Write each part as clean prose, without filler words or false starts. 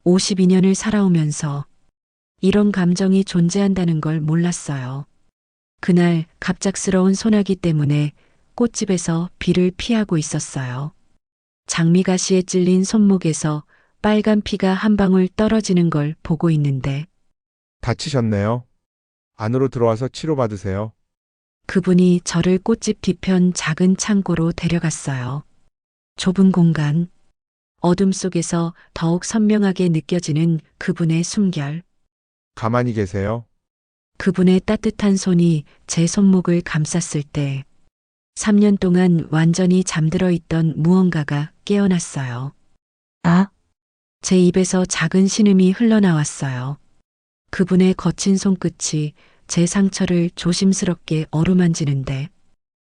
52년을 살아오면서 이런 감정이 존재한다는 걸 몰랐어요. 그날 갑작스러운 소나기 때문에 꽃집에서 비를 피하고 있었어요. 장미가시에 찔린 손목에서 빨간 피가 한 방울 떨어지는 걸 보고 있는데 다치셨네요. 안으로 들어와서 치료받으세요. 그분이 저를 꽃집 뒤편 작은 창고로 데려갔어요. 좁은 공간, 어둠 속에서 더욱 선명하게 느껴지는 그분의 숨결, 가만히 계세요. 그분의 따뜻한 손이 제 손목을 감쌌을 때 3년 동안 완전히 잠들어 있던 무언가가 깨어났어요. 아, 제 입에서 작은 신음이 흘러나왔어요. 그분의 거친 손끝이 제 상처를 조심스럽게 어루만지는데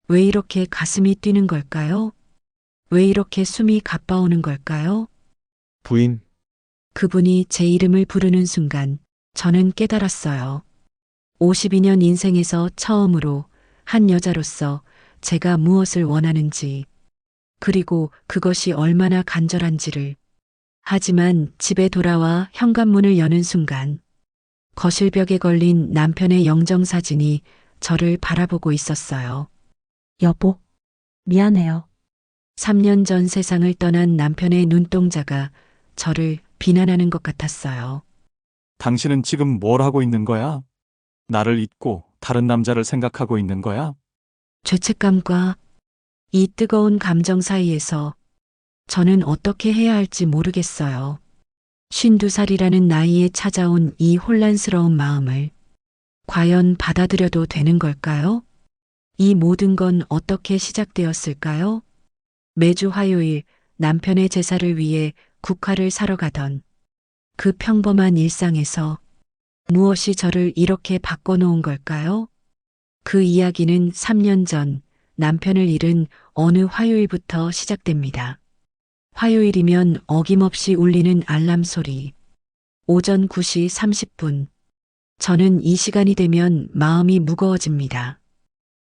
왜 이렇게 가슴이 뛰는 걸까요? 왜 이렇게 숨이 가빠오는 걸까요? 부인, 그분이 제 이름을 부르는 순간 저는 깨달았어요. 52년 인생에서 처음으로 한 여자로서 제가 무엇을 원하는지, 그리고 그것이 얼마나 간절한지를. 하지만 집에 돌아와 현관문을 여는 순간 거실벽에 걸린 남편의 영정사진이 저를 바라보고 있었어요. 여보, 미안해요. 3년 전 세상을 떠난 남편의 눈동자가 저를 비난하는 것 같았어요. 당신은 지금 뭘 하고 있는 거야? 나를 잊고 다른 남자를 생각하고 있는 거야? 죄책감과 이 뜨거운 감정 사이에서 저는 어떻게 해야 할지 모르겠어요. 52살이라는 나이에 찾아온 이 혼란스러운 마음을 과연 받아들여도 되는 걸까요? 이 모든 건 어떻게 시작되었을까요? 매주 화요일 남편의 제사를 위해 국화를 사러 가던 그 평범한 일상에서 무엇이 저를 이렇게 바꿔놓은 걸까요? 그 이야기는 3년 전 남편을 잃은 어느 화요일부터 시작됩니다. 화요일이면 어김없이 울리는 알람 소리. 오전 9시 30분. 저는 이 시간이 되면 마음이 무거워집니다.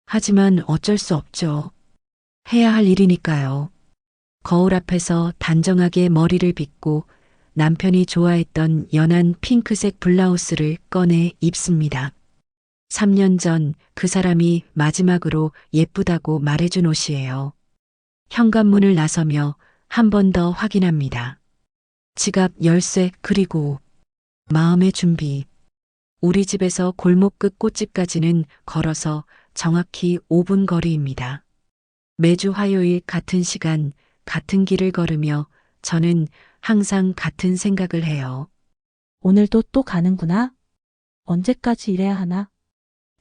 하지만 어쩔 수 없죠. 해야 할 일이니까요. 거울 앞에서 단정하게 머리를 빗고 남편이 좋아했던 연한 핑크색 블라우스를 꺼내 입습니다. 3년 전 그 사람이 마지막으로 예쁘다고 말해준 옷이에요. 현관문을 나서며 한 번 더 확인합니다. 지갑, 열쇠, 그리고 마음의 준비. 우리 집에서 골목 끝 꽃집까지는 걸어서 정확히 5분 거리입니다. 매주 화요일 같은 시간, 같은 길을 걸으며 저는 항상 같은 생각을 해요. 오늘도 또 가는구나. 언제까지 일해야 하나?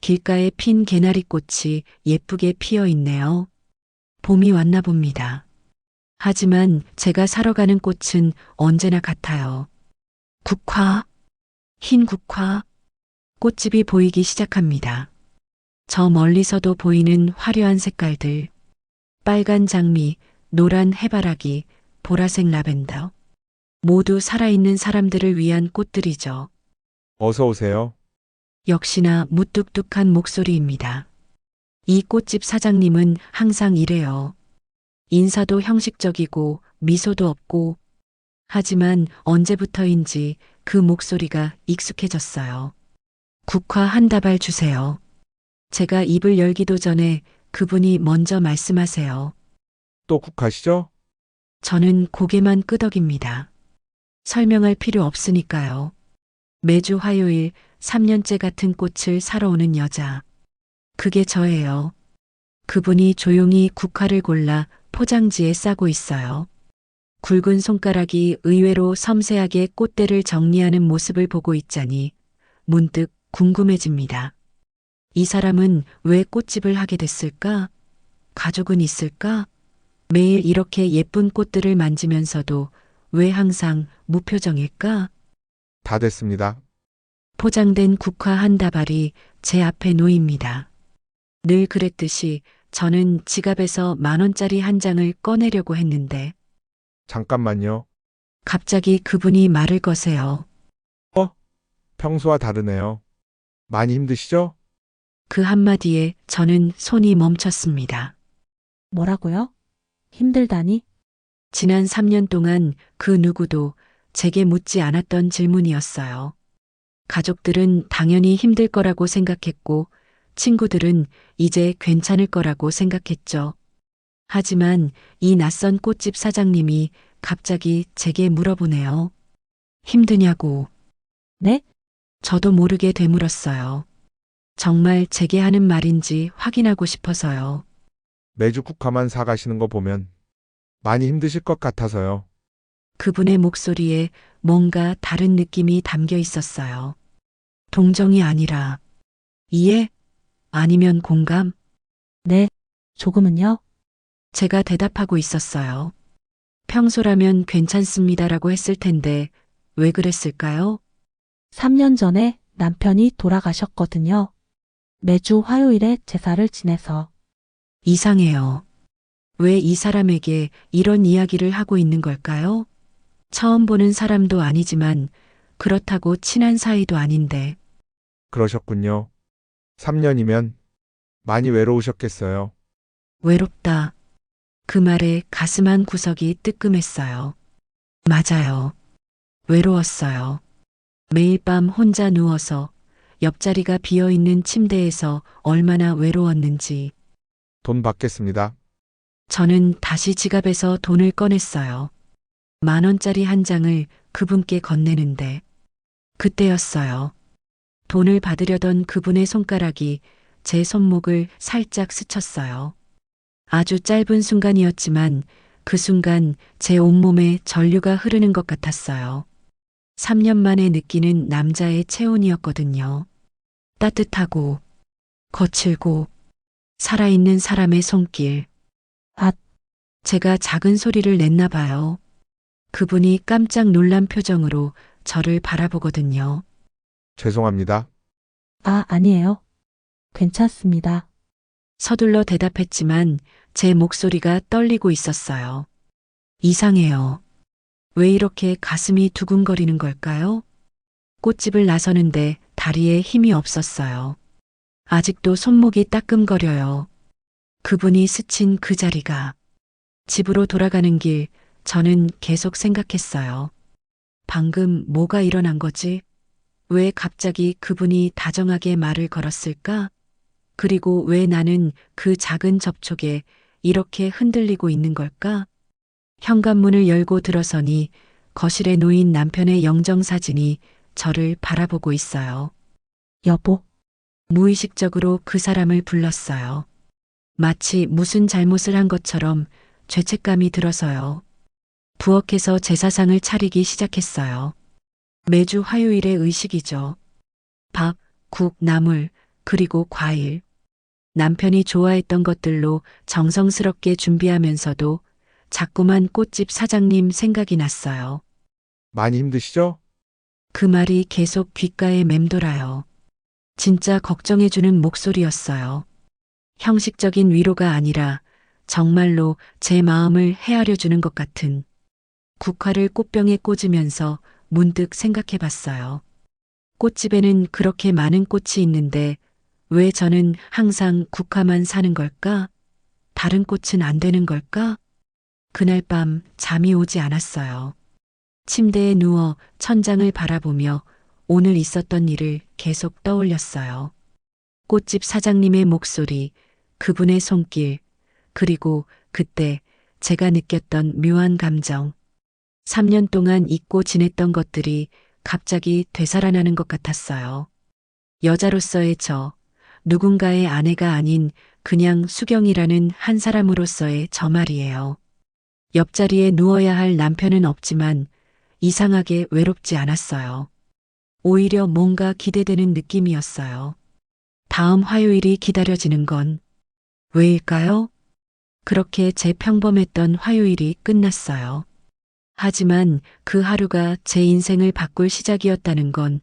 길가에 핀 개나리 꽃이 예쁘게 피어 있네요. 봄이 왔나 봅니다. 하지만 제가 사러 가는 꽃은 언제나 같아요. 국화, 흰 국화, 꽃집이 보이기 시작합니다. 저 멀리서도 보이는 화려한 색깔들, 빨간 장미, 노란 해바라기, 보라색 라벤더. 모두 살아있는 사람들을 위한 꽃들이죠. 어서 오세요. 역시나 무뚝뚝한 목소리입니다. 이 꽃집 사장님은 항상 이래요. 인사도 형식적이고 미소도 없고, 하지만 언제부터인지 그 목소리가 익숙해졌어요. 국화 한 다발 주세요. 제가 입을 열기도 전에 그분이 먼저 말씀하세요. 또 국하시죠? 저는 고개만 끄덕입니다. 설명할 필요 없으니까요. 매주 화요일 3년째 같은 꽃을 사러 오는 여자. 그게 저예요. 그분이 조용히 국화를 골라 포장지에 싸고 있어요. 굵은 손가락이 의외로 섬세하게 꽃대를 정리하는 모습을 보고 있자니 문득 궁금해집니다. 이 사람은 왜 꽃집을 하게 됐을까? 가족은 있을까? 매일 이렇게 예쁜 꽃들을 만지면서도 왜 항상 무표정일까? 다 됐습니다. 포장된 국화 한 다발이 제 앞에 놓입니다. 늘 그랬듯이 저는 지갑에서 10,000원짜리 한 장을 꺼내려고 했는데 잠깐만요. 갑자기 그분이 말을 거세요. 평소와 다르네요. 많이 힘드시죠? 그 한마디에 저는 손이 멈췄습니다. 뭐라고요? 힘들다니? 지난 3년 동안 그 누구도 제게 묻지 않았던 질문이었어요. 가족들은 당연히 힘들 거라고 생각했고, 친구들은 이제 괜찮을 거라고 생각했죠. 하지만 이 낯선 꽃집 사장님이 갑자기 제게 물어보네요. 힘드냐고. 네? 저도 모르게 되물었어요. 정말 제게 하는 말인지 확인하고 싶어서요. 매주 국화만 사가시는 거 보면 많이 힘드실 것 같아서요. 그분의 목소리에 뭔가 다른 느낌이 담겨 있었어요. 동정이 아니라 이해? 아니면 공감? 네. 조금은요? 제가 대답하고 있었어요. 평소라면 괜찮습니다라고 했을 텐데 왜 그랬을까요? 3년 전에 남편이 돌아가셨거든요. 매주 화요일에 제사를 지내서. 이상해요. 왜 이 사람에게 이런 이야기를 하고 있는 걸까요? 처음 보는 사람도 아니지만 그렇다고 친한 사이도 아닌데 그러셨군요. 3년이면 많이 외로우셨겠어요. 외롭다. 그 말에 가슴 한 구석이 뜨끔했어요. 맞아요. 외로웠어요. 매일 밤 혼자 누워서 옆자리가 비어 있는 침대에서 얼마나 외로웠는지 돈 받겠습니다. 저는 다시 지갑에서 돈을 꺼냈어요. 10,000원짜리 한 장을 그분께 건네는데 그때였어요. 돈을 받으려던 그분의 손가락이 제 손목을 살짝 스쳤어요. 아주 짧은 순간이었지만 그 순간 제 온몸에 전류가 흐르는 것 같았어요. 3년 만에 느끼는 남자의 체온이었거든요. 따뜻하고 거칠고 살아있는 사람의 손길. 아. 제가 작은 소리를 냈나 봐요. 그분이 깜짝 놀란 표정으로 저를 바라보거든요. 죄송합니다. 아니에요. 괜찮습니다. 서둘러 대답했지만 제 목소리가 떨리고 있었어요. 이상해요. 왜 이렇게 가슴이 두근거리는 걸까요? 꽃집을 나서는데 다리에 힘이 없었어요. 아직도 손목이 따끔거려요. 그분이 스친 그 자리가. 집으로 돌아가는 길, 저는 계속 생각했어요. 방금 뭐가 일어난 거지? 왜 갑자기 그분이 다정하게 말을 걸었을까? 그리고 왜 나는 그 작은 접촉에 이렇게 흔들리고 있는 걸까? 현관문을 열고 들어서니 거실에 놓인 남편의 영정사진이 저를 바라보고 있어요. 여보, 무의식적으로 그 사람을 불렀어요. 마치 무슨 잘못을 한 것처럼 죄책감이 들어서요. 부엌에서 제사상을 차리기 시작했어요. 매주 화요일의 의식이죠. 밥, 국, 나물, 그리고 과일. 남편이 좋아했던 것들로 정성스럽게 준비하면서도 자꾸만 꽃집 사장님 생각이 났어요. 많이 힘드시죠? 그 말이 계속 귓가에 맴돌아요. 진짜 걱정해주는 목소리였어요. 형식적인 위로가 아니라 정말로 제 마음을 헤아려주는 것 같은. 국화를 꽃병에 꽂으면서 문득 생각해 봤어요. 꽃집에는 그렇게 많은 꽃이 있는데 왜 저는 항상 국화만 사는 걸까? 다른 꽃은 안 되는 걸까? 그날 밤 잠이 오지 않았어요. 침대에 누워 천장을 바라보며 오늘 있었던 일을 계속 떠올렸어요. 꽃집 사장님의 목소리, 그분의 손길, 그리고 그때 제가 느꼈던 묘한 감정. 3년 동안 잊고 지냈던 것들이 갑자기 되살아나는 것 같았어요. 여자로서의 저, 누군가의 아내가 아닌 그냥 수경이라는 한 사람으로서의 저 말이에요. 옆자리에 누워야 할 남편은 없지만 이상하게 외롭지 않았어요. 오히려 뭔가 기대되는 느낌이었어요. 다음 화요일이 기다려지는 건 왜일까요? 그렇게 제 평범했던 화요일이 끝났어요. 하지만 그 하루가 제 인생을 바꿀 시작이었다는 건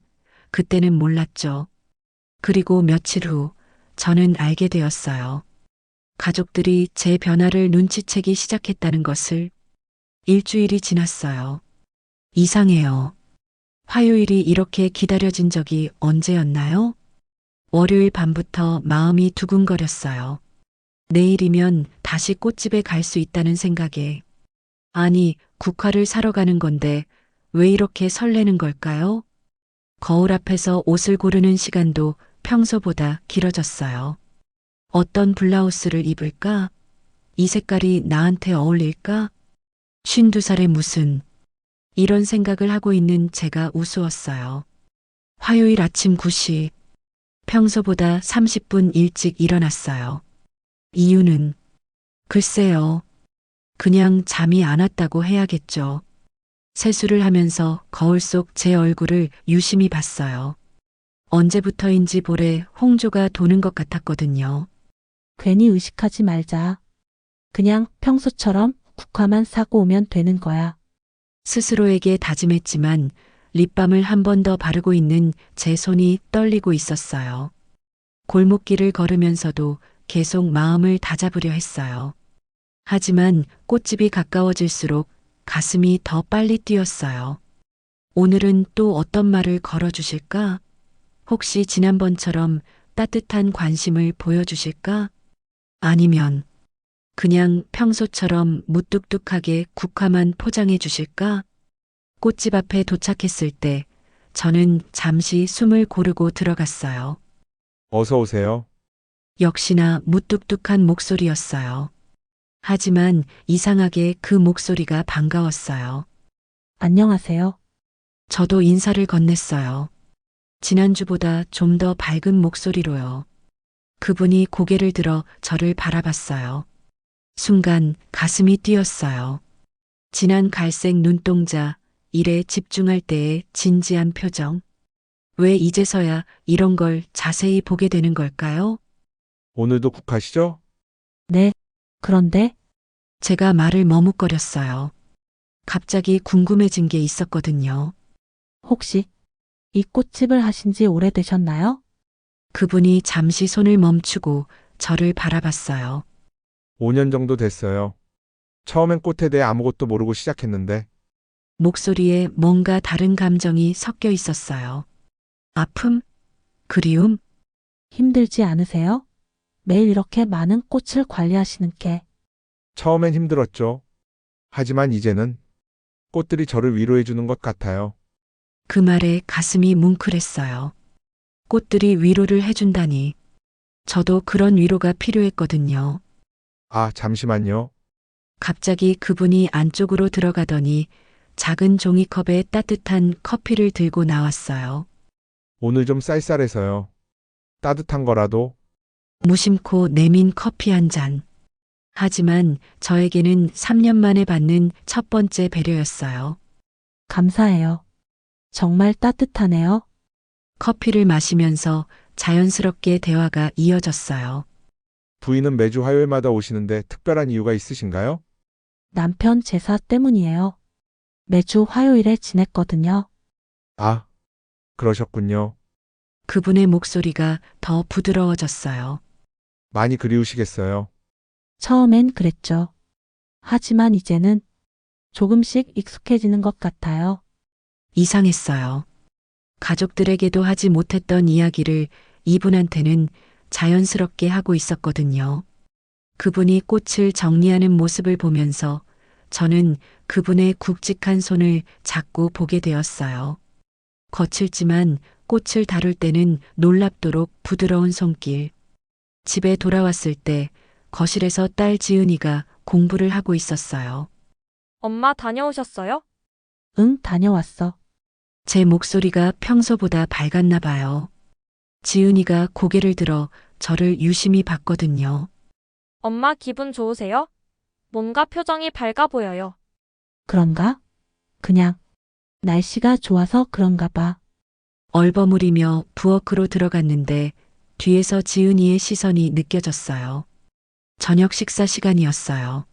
그때는 몰랐죠. 그리고 며칠 후 저는 알게 되었어요. 가족들이 제 변화를 눈치채기 시작했다는 것을. 일주일이 지났어요. 이상해요. 화요일이 이렇게 기다려진 적이 언제였나요? 월요일 밤부터 마음이 두근거렸어요. 내일이면 다시 꽃집에 갈 수 있다는 생각에. 아니, 국화를 사러 가는 건데 왜 이렇게 설레는 걸까요? 거울 앞에서 옷을 고르는 시간도 평소보다 길어졌어요. 어떤 블라우스를 입을까? 이 색깔이 나한테 어울릴까? 52살에 무슨 이런 생각을 하고 있는 제가 우스웠어요. 화요일 아침 9시 평소보다 30분 일찍 일어났어요. 이유는 글쎄요. 그냥 잠이 안 왔다고 해야겠죠. 세수를 하면서 거울 속 제 얼굴을 유심히 봤어요. 언제부터인지 볼에 홍조가 도는 것 같았거든요. 괜히 의식하지 말자. 그냥 평소처럼 국화만 사고 오면 되는 거야. 스스로에게 다짐했지만 립밤을 한 번 더 바르고 있는 제 손이 떨리고 있었어요. 골목길을 걸으면서도 계속 마음을 다잡으려 했어요. 하지만 꽃집이 가까워질수록 가슴이 더 빨리 뛰었어요. 오늘은 또 어떤 말을 걸어주실까? 혹시 지난번처럼 따뜻한 관심을 보여주실까? 아니면 그냥 평소처럼 무뚝뚝하게 국화만 포장해 주실까? 꽃집 앞에 도착했을 때 저는 잠시 숨을 고르고 들어갔어요. 어서 오세요. 역시나 무뚝뚝한 목소리였어요. 하지만 이상하게 그 목소리가 반가웠어요. 안녕하세요. 저도 인사를 건넸어요. 지난주보다 좀 더 밝은 목소리로요. 그분이 고개를 들어 저를 바라봤어요. 순간 가슴이 뛰었어요. 진한 갈색 눈동자, 일에 집중할 때의 진지한 표정. 왜 이제서야 이런 걸 자세히 보게 되는 걸까요? 오늘도 국화시죠? 네. 그런데 제가 말을 머뭇거렸어요. 갑자기 궁금해진 게 있었거든요. 혹시 이 꽃집을 하신 지 오래되셨나요? 그분이 잠시 손을 멈추고 저를 바라봤어요. 5년 정도 됐어요. 처음엔 꽃에 대해 아무것도 모르고 시작했는데 목소리에 뭔가 다른 감정이 섞여 있었어요. 아픔? 그리움? 힘들지 않으세요? 매일 이렇게 많은 꽃을 관리하시는 게 처음엔 힘들었죠. 하지만 이제는 꽃들이 저를 위로해 주는 것 같아요. 그 말에 가슴이 뭉클했어요. 꽃들이 위로를 해준다니. 저도 그런 위로가 필요했거든요. 아, 잠시만요. 갑자기 그분이 안쪽으로 들어가더니 작은 종이컵에 따뜻한 커피를 들고 나왔어요. 오늘 좀 쌀쌀해서요. 따뜻한 거라도 무심코 내민 커피 한 잔. 하지만 저에게는 3년 만에 받는 첫 번째 배려였어요. 감사해요. 정말 따뜻하네요. 커피를 마시면서 자연스럽게 대화가 이어졌어요. 부인은 매주 화요일마다 오시는데 특별한 이유가 있으신가요? 남편 제사 때문이에요. 매주 화요일에 지냈거든요. 아, 그러셨군요. 그분의 목소리가 더 부드러워졌어요. 많이 그리우시겠어요. 처음엔 그랬죠. 하지만 이제는 조금씩 익숙해지는 것 같아요. 이상했어요. 가족들에게도 하지 못했던 이야기를 이분한테는 자연스럽게 하고 있었거든요. 그분이 꽃을 정리하는 모습을 보면서 저는 그분의 굵직한 손을 자꾸 보게 되었어요. 거칠지만 꽃을 다룰 때는 놀랍도록 부드러운 손길. 집에 돌아왔을 때 거실에서 딸 지은이가 공부를 하고 있었어요. 엄마 다녀오셨어요? 응, 다녀왔어. 제 목소리가 평소보다 밝았나 봐요. 지은이가 고개를 들어 저를 유심히 봤거든요. 엄마 기분 좋으세요? 뭔가 표정이 밝아 보여요. 그런가? 그냥 날씨가 좋아서 그런가 봐. 얼버무리며 부엌으로 들어갔는데 뒤에서 지은이의 시선이 느껴졌어요. 저녁 식사 시간이었어요.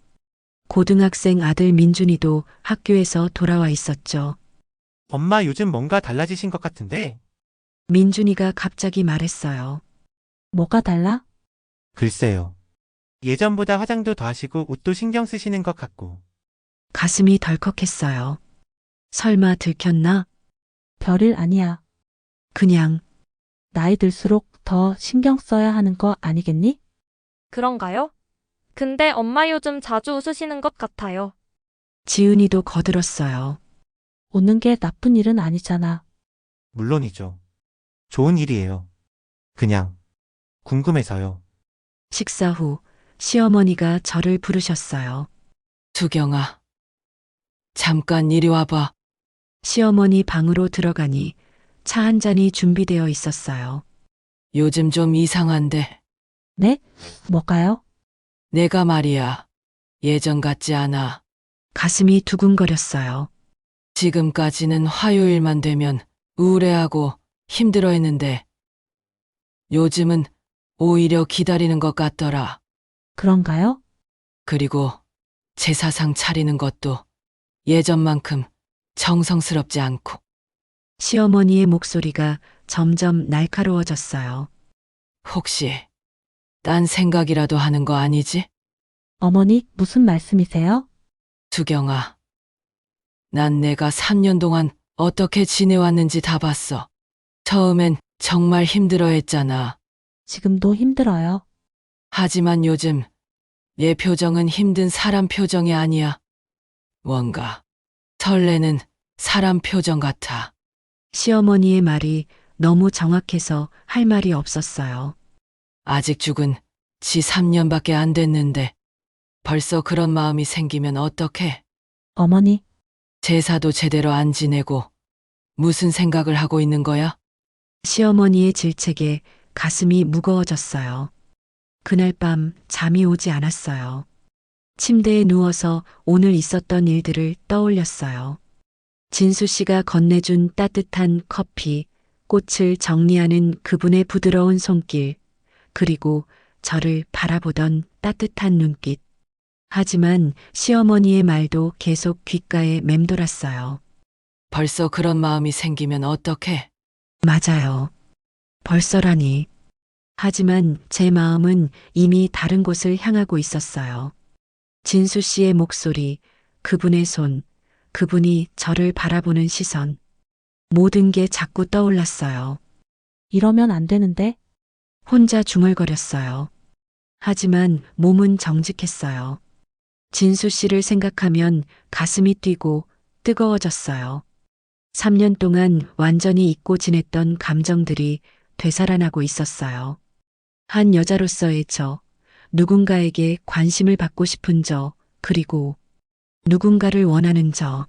고등학생 아들 민준이도 학교에서 돌아와 있었죠. 엄마 요즘 뭔가 달라지신 것 같은데? 민준이가 갑자기 말했어요. 뭐가 달라? 글쎄요. 예전보다 화장도 더 하시고 옷도 신경 쓰시는 것 같고. 가슴이 덜컥했어요. 설마 들켰나? 별일 아니야. 그냥 나이 들수록 더 신경 써야 하는 거 아니겠니? 그런가요? 근데 엄마 요즘 자주 웃으시는 것 같아요. 지은이도 거들었어요. 웃는 게 나쁜 일은 아니잖아. 물론이죠. 좋은 일이에요. 그냥 궁금해서요. 식사 후 시어머니가 저를 부르셨어요. 두경아, 잠깐 이리 와봐. 시어머니 방으로 들어가니 차 한 잔이 준비되어 있었어요. 요즘 좀 이상한데, 네? 뭐가요? 내가 말이야. 예전 같지 않아. 가슴이 두근거렸어요. 지금까지는 화요일만 되면 우울해하고 힘들어했는데, 요즘은 오히려 기다리는 것 같더라. 그런가요? 그리고 제사상 차리는 것도 예전만큼 정성스럽지 않고. 시어머니의 목소리가 점점 날카로워졌어요. 혹시 딴 생각이라도 하는 거 아니지? 어머니, 무슨 말씀이세요? 두경아, 난 내가 3년 동안 어떻게 지내왔는지 다 봤어. 처음엔 정말 힘들어했잖아. 지금도 힘들어요. 하지만 요즘 얘 표정은 힘든 사람 표정이 아니야. 뭔가 설레는 사람 표정 같아. 시어머니의 말이 너무 정확해서 할 말이 없었어요. 아직 죽은 지 3년밖에 안 됐는데 벌써 그런 마음이 생기면 어떡해? 어머니, 제사도 제대로 안 지내고 무슨 생각을 하고 있는 거야? 시어머니의 질책에 가슴이 무거워졌어요. 그날 밤 잠이 오지 않았어요. 침대에 누워서 오늘 있었던 일들을 떠올렸어요. 진수 씨가 건네준 따뜻한 커피, 꽃을 정리하는 그분의 부드러운 손길, 그리고 저를 바라보던 따뜻한 눈빛. 하지만 시어머니의 말도 계속 귓가에 맴돌았어요. 벌써 그런 마음이 생기면 어떡해? 맞아요. 벌써라니. 하지만 제 마음은 이미 다른 곳을 향하고 있었어요. 진수 씨의 목소리, 그분의 손, 그분이 저를 바라보는 시선. 모든 게 자꾸 떠올랐어요. 이러면 안 되는데. 혼자 중얼거렸어요. 하지만 몸은 정직했어요. 진수 씨를 생각하면 가슴이 뛰고 뜨거워졌어요. 3년 동안 완전히 잊고 지냈던 감정들이 되살아나고 있었어요. 한 여자로서의 저, 누군가에게 관심을 받고 싶은 저, 그리고 누군가를 원하는 저.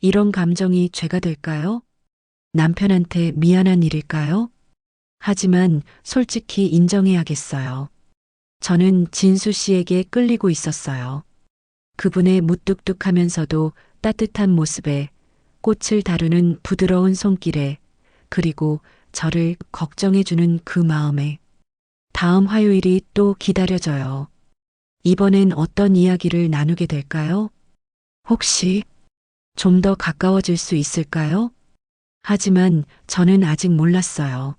이런 감정이 죄가 될까요? 남편한테 미안한 일일까요? 하지만 솔직히 인정해야겠어요. 저는 진수 씨에게 끌리고 있었어요. 그분의 무뚝뚝하면서도 따뜻한 모습에, 꽃을 다루는 부드러운 손길에, 그리고 저를 걱정해주는 그 마음에. 다음 화요일이 또 기다려져요. 이번엔 어떤 이야기를 나누게 될까요? 혹시 좀 더 가까워질 수 있을까요? 하지만 저는 아직 몰랐어요.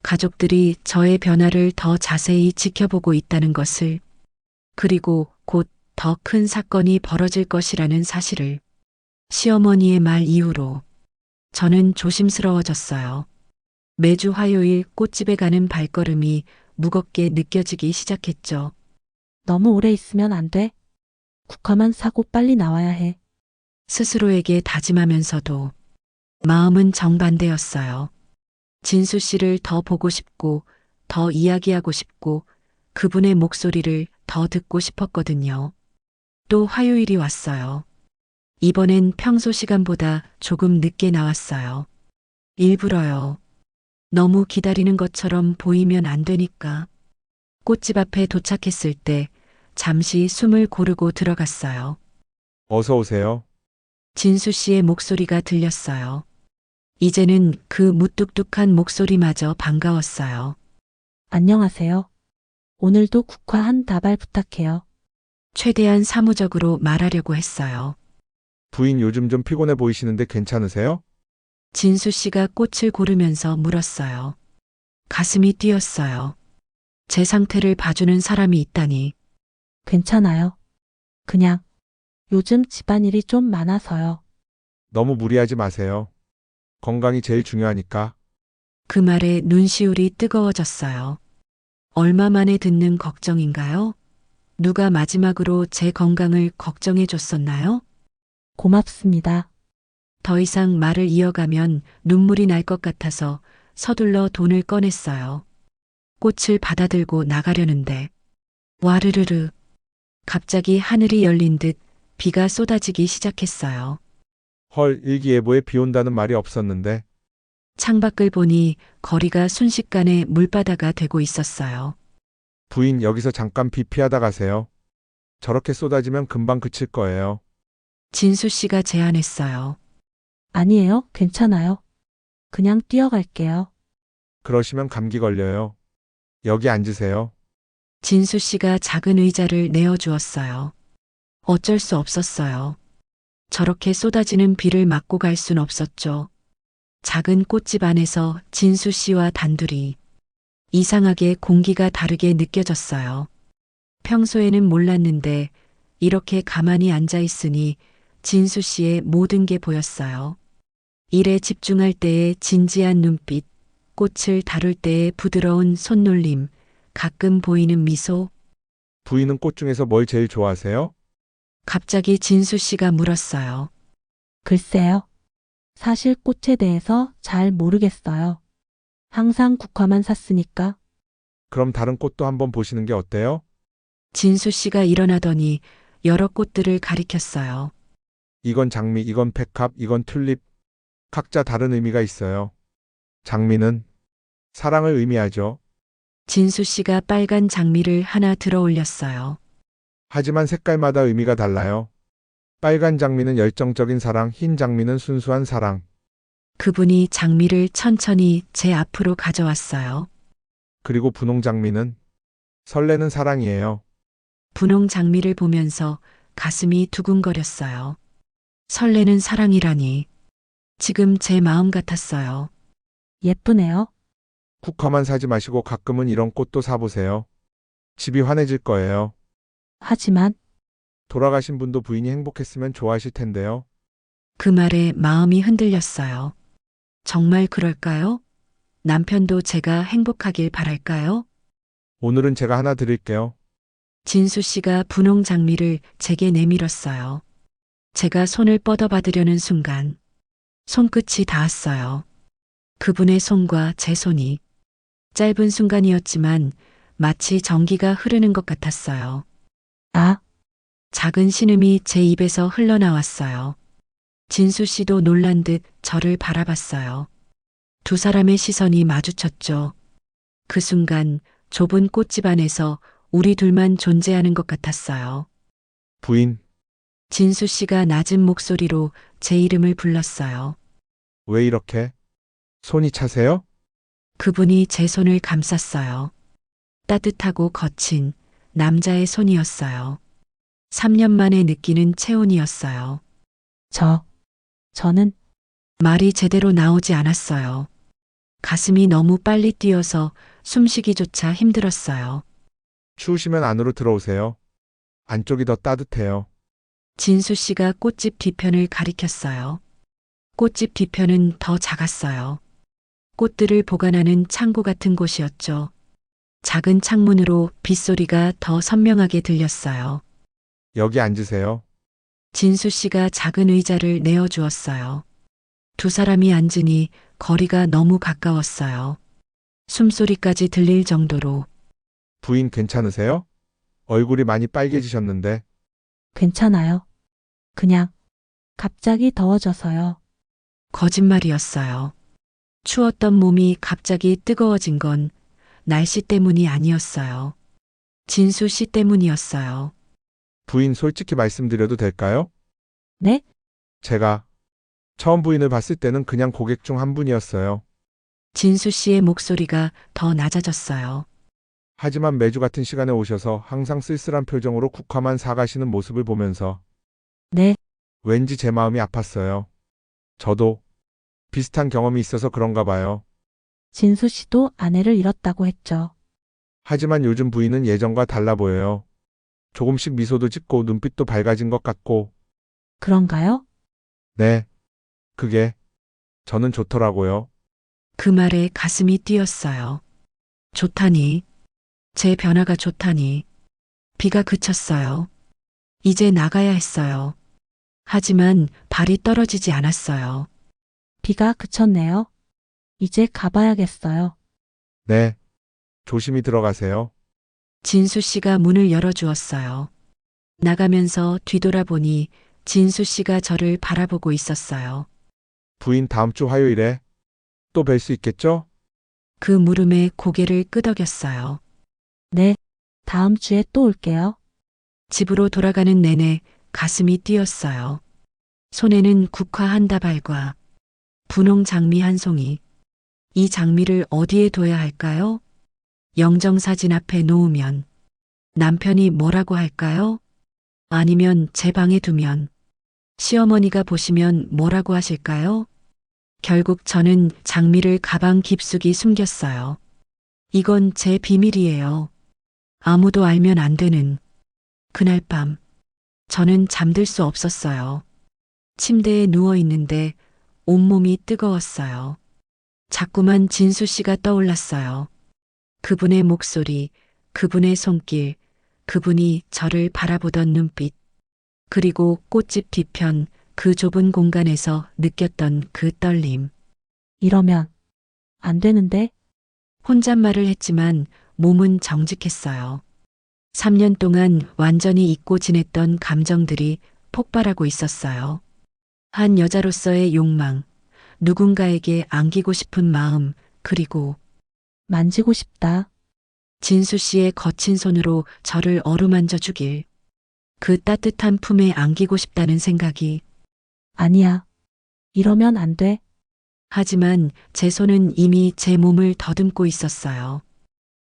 가족들이 저의 변화를 더 자세히 지켜보고 있다는 것을, 그리고 곧 더 큰 사건이 벌어질 것이라는 사실을. 시어머니의 말 이후로 저는 조심스러워졌어요. 매주 화요일 꽃집에 가는 발걸음이 무겁게 느껴지기 시작했죠. 너무 오래 있으면 안 돼. 국화만 사고 빨리 나와야 해. 스스로에게 다짐하면서도 마음은 정반대였어요. 진수 씨를 더 보고 싶고, 더 이야기하고 싶고, 그분의 목소리를 더 듣고 싶었거든요. 또 화요일이 왔어요. 이번엔 평소 시간보다 조금 늦게 나왔어요. 일부러요. 너무 기다리는 것처럼 보이면 안 되니까. 꽃집 앞에 도착했을 때 잠시 숨을 고르고 들어갔어요. 어서 오세요. 진수 씨의 목소리가 들렸어요. 이제는 그 무뚝뚝한 목소리마저 반가웠어요. 안녕하세요. 오늘도 국화 한 다발 부탁해요. 최대한 사무적으로 말하려고 했어요. 부인 요즘 좀 피곤해 보이시는데 괜찮으세요? 진수 씨가 꽃을 고르면서 물었어요. 가슴이 뛰었어요. 제 상태를 봐주는 사람이 있다니. 괜찮아요. 그냥 요즘 집안일이 좀 많아서요. 너무 무리하지 마세요. 건강이 제일 중요하니까. 그 말에 눈시울이 뜨거워졌어요. 얼마 만에 듣는 걱정인가요? 누가 마지막으로 제 건강을 걱정해 줬었나요? 고맙습니다. 더 이상 말을 이어가면 눈물이 날 것 같아서 서둘러 돈을 꺼냈어요. 꽃을 받아들고 나가려는데 와르르르 갑자기 하늘이 열린 듯 비가 쏟아지기 시작했어요. 헐, 일기예보에 비 온다는 말이 없었는데. 창밖을 보니 거리가 순식간에 물바다가 되고 있었어요. 부인, 여기서 잠깐 비 피하다 가세요. 저렇게 쏟아지면 금방 그칠 거예요. 진수 씨가 제안했어요. 아니에요. 괜찮아요. 그냥 뛰어갈게요. 그러시면 감기 걸려요. 여기 앉으세요. 진수 씨가 작은 의자를 내어주었어요. 어쩔 수 없었어요. 저렇게 쏟아지는 비를 맞고 갈 순 없었죠. 작은 꽃집 안에서 진수 씨와 단둘이 이상하게 공기가 다르게 느껴졌어요. 평소에는 몰랐는데 이렇게 가만히 앉아 있으니 진수 씨의 모든 게 보였어요. 일에 집중할 때의 진지한 눈빛, 꽃을 다룰 때의 부드러운 손놀림, 가끔 보이는 미소. 부인은 꽃 중에서 뭘 제일 좋아하세요? 갑자기 진수 씨가 물었어요. 글쎄요. 사실 꽃에 대해서 잘 모르겠어요. 항상 국화만 샀으니까. 그럼 다른 꽃도 한번 보시는 게 어때요? 진수 씨가 일어나더니 여러 꽃들을 가리켰어요. 이건 장미, 이건 백합, 이건 튤립. 각자 다른 의미가 있어요. 장미는 사랑을 의미하죠. 진수 씨가 빨간 장미를 하나 들어 올렸어요. 하지만 색깔마다 의미가 달라요. 빨간 장미는 열정적인 사랑, 흰 장미는 순수한 사랑. 그분이 장미를 천천히 제 앞으로 가져왔어요. 그리고 분홍 장미는 설레는 사랑이에요. 분홍 장미를 보면서 가슴이 두근거렸어요. 설레는 사랑이라니. 지금 제 마음 같았어요. 예쁘네요. 국화만 사지 마시고 가끔은 이런 꽃도 사보세요. 집이 환해질 거예요. 하지만 돌아가신 분도 부인이 행복했으면 좋아하실 텐데요. 그 말에 마음이 흔들렸어요. 정말 그럴까요? 남편도 제가 행복하길 바랄까요? 오늘은 제가 하나 드릴게요. 진수 씨가 분홍 장미를 제게 내밀었어요. 제가 손을 뻗어받으려는 순간 손끝이 닿았어요. 그분의 손과 제 손이 짧은 순간이었지만 마치 전기가 흐르는 것 같았어요. 아, 작은 신음이 제 입에서 흘러나왔어요. 진수 씨도 놀란 듯 저를 바라봤어요. 두 사람의 시선이 마주쳤죠. 그 순간 좁은 꽃집 안에서 우리 둘만 존재하는 것 같았어요. 부인, 진수 씨가 낮은 목소리로 제 이름을 불렀어요. 왜 이렇게? 손이 차세요? 그분이 제 손을 감쌌어요. 따뜻하고 거친 남자의 손이었어요. 3년 만에 느끼는 체온이었어요. 저는 말이 제대로 나오지 않았어요. 가슴이 너무 빨리 뛰어서 숨쉬기조차 힘들었어요. 추우시면 안으로 들어오세요. 안쪽이 더 따뜻해요. 진수 씨가 꽃집 뒤편을 가리켰어요. 꽃집 뒤편은 더 작았어요. 꽃들을 보관하는 창고 같은 곳이었죠. 작은 창문으로 빗소리가 더 선명하게 들렸어요. 여기 앉으세요. 진수 씨가 작은 의자를 내어주었어요. 두 사람이 앉으니 거리가 너무 가까웠어요. 숨소리까지 들릴 정도로. 부인 괜찮으세요? 얼굴이 많이 빨개지셨는데. 괜찮아요. 그냥 갑자기 더워져서요. 거짓말이었어요. 추웠던 몸이 갑자기 뜨거워진 건 날씨 때문이 아니었어요. 진수 씨 때문이었어요. 부인 솔직히 말씀드려도 될까요? 네? 제가 처음 부인을 봤을 때는 그냥 고객 중 한 분이었어요. 진수 씨의 목소리가 더 낮아졌어요. 하지만 매주 같은 시간에 오셔서 항상 쓸쓸한 표정으로 국화만 사가시는 모습을 보면서 네, 왠지 제 마음이 아팠어요. 저도 비슷한 경험이 있어서 그런가 봐요. 진수 씨도 아내를 잃었다고 했죠. 하지만 요즘 부인은 예전과 달라 보여요. 조금씩 미소도 짓고 눈빛도 밝아진 것 같고, 그런가요? 네, 그게 저는 좋더라고요. 그 말에 가슴이 뛰었어요. 좋다니. 제 변화가 좋다니. 비가 그쳤어요. 이제 나가야 했어요. 하지만 발이 떨어지지 않았어요. 비가 그쳤네요. 이제 가봐야겠어요. 네. 조심히 들어가세요. 진수 씨가 문을 열어주었어요. 나가면서 뒤돌아보니 진수 씨가 저를 바라보고 있었어요. 부인 다음 주 화요일에 또 뵐 수 있겠죠? 그 물음에 고개를 끄덕였어요. 네, 다음 주에 또 올게요. 집으로 돌아가는 내내 가슴이 뛰었어요. 손에는 국화 한 다발과 분홍 장미 한 송이. 이 장미를 어디에 둬야 할까요? 영정사진 앞에 놓으면 남편이 뭐라고 할까요? 아니면 제 방에 두면 시어머니가 보시면 뭐라고 하실까요? 결국 저는 장미를 가방 깊숙이 숨겼어요. 이건 제 비밀이에요. 아무도 알면 안 되는. 그날 밤, 저는 잠들 수 없었어요. 침대에 누워 있는데 온몸이 뜨거웠어요. 자꾸만 진수 씨가 떠올랐어요. 그분의 목소리, 그분의 손길, 그분이 저를 바라보던 눈빛, 그리고 꽃집 뒤편 그 좁은 공간에서 느꼈던 그 떨림. 이러면 안 되는데 혼잣말을 했지만 몸은 정직했어요. 3년 동안 완전히 잊고 지냈던 감정들이 폭발하고 있었어요. 한 여자로서의 욕망, 누군가에게 안기고 싶은 마음, 그리고 만지고 싶다. 진수 씨의 거친 손으로 저를 어루만져 주길. 그 따뜻한 품에 안기고 싶다는 생각이. 아니야. 이러면 안 돼. 하지만 제 손은 이미 제 몸을 더듬고 있었어요.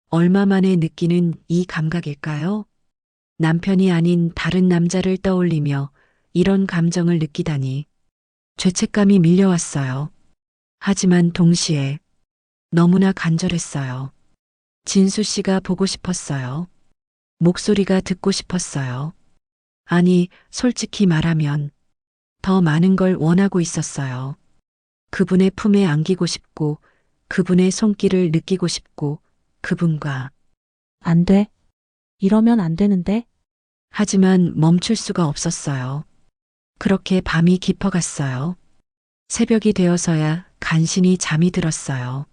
얼마 만에 느끼는 이 감각일까요? 남편이 아닌 다른 남자를 떠올리며 이런 감정을 느끼다니. 죄책감이 밀려왔어요. 하지만 동시에 너무나 간절했어요. 진수 씨가 보고 싶었어요. 목소리가 듣고 싶었어요. 아니, 솔직히 말하면 더 많은 걸 원하고 있었어요. 그분의 품에 안기고 싶고, 그분의 손길을 느끼고 싶고, 그분과. 안 돼. 이러면 안 되는데 하지만 멈출 수가 없었어요. 그렇게 밤이 깊어갔어요. 새벽이 되어서야 간신히 잠이 들었어요.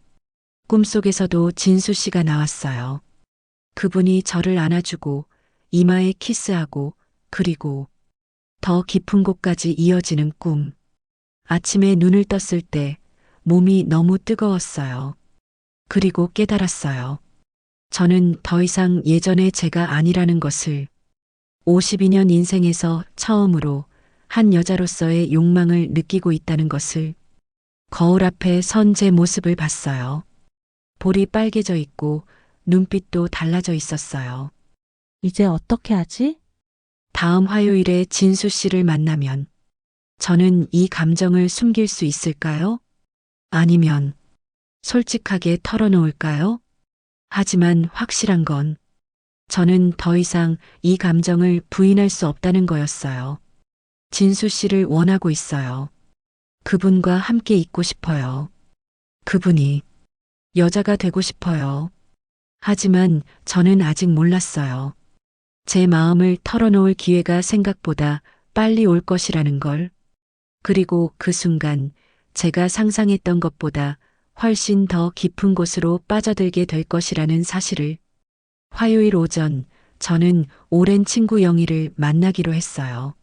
꿈속에서도 진수 씨가 나왔어요. 그분이 저를 안아주고, 이마에 키스하고, 그리고 더 깊은 곳까지 이어지는 꿈. 아침에 눈을 떴을 때 몸이 너무 뜨거웠어요. 그리고 깨달았어요. 저는 더 이상 예전의 제가 아니라는 것을. 52년 인생에서 처음으로 한 여자로서의 욕망을 느끼고 있다는 것을. 거울 앞에 선 제 모습을 봤어요. 볼이 빨개져 있고 눈빛도 달라져 있었어요. 이제 어떻게 하지? 다음 화요일에 진수 씨를 만나면 저는 이 감정을 숨길 수 있을까요? 아니면 솔직하게 털어놓을까요? 하지만 확실한 건 저는 더 이상 이 감정을 부인할 수 없다는 거였어요. 진수 씨를 원하고 있어요. 그분과 함께 있고 싶어요. 그분이 여자가 되고 싶어요. 하지만 저는 아직 몰랐어요. 제 마음을 털어놓을 기회가 생각보다 빨리 올 것이라는 걸. 그리고 그 순간 제가 상상했던 것보다 훨씬 더 깊은 곳으로 빠져들게 될 것이라는 사실을. 화요일 오전 저는 오랜 친구 영희를 만나기로 했어요.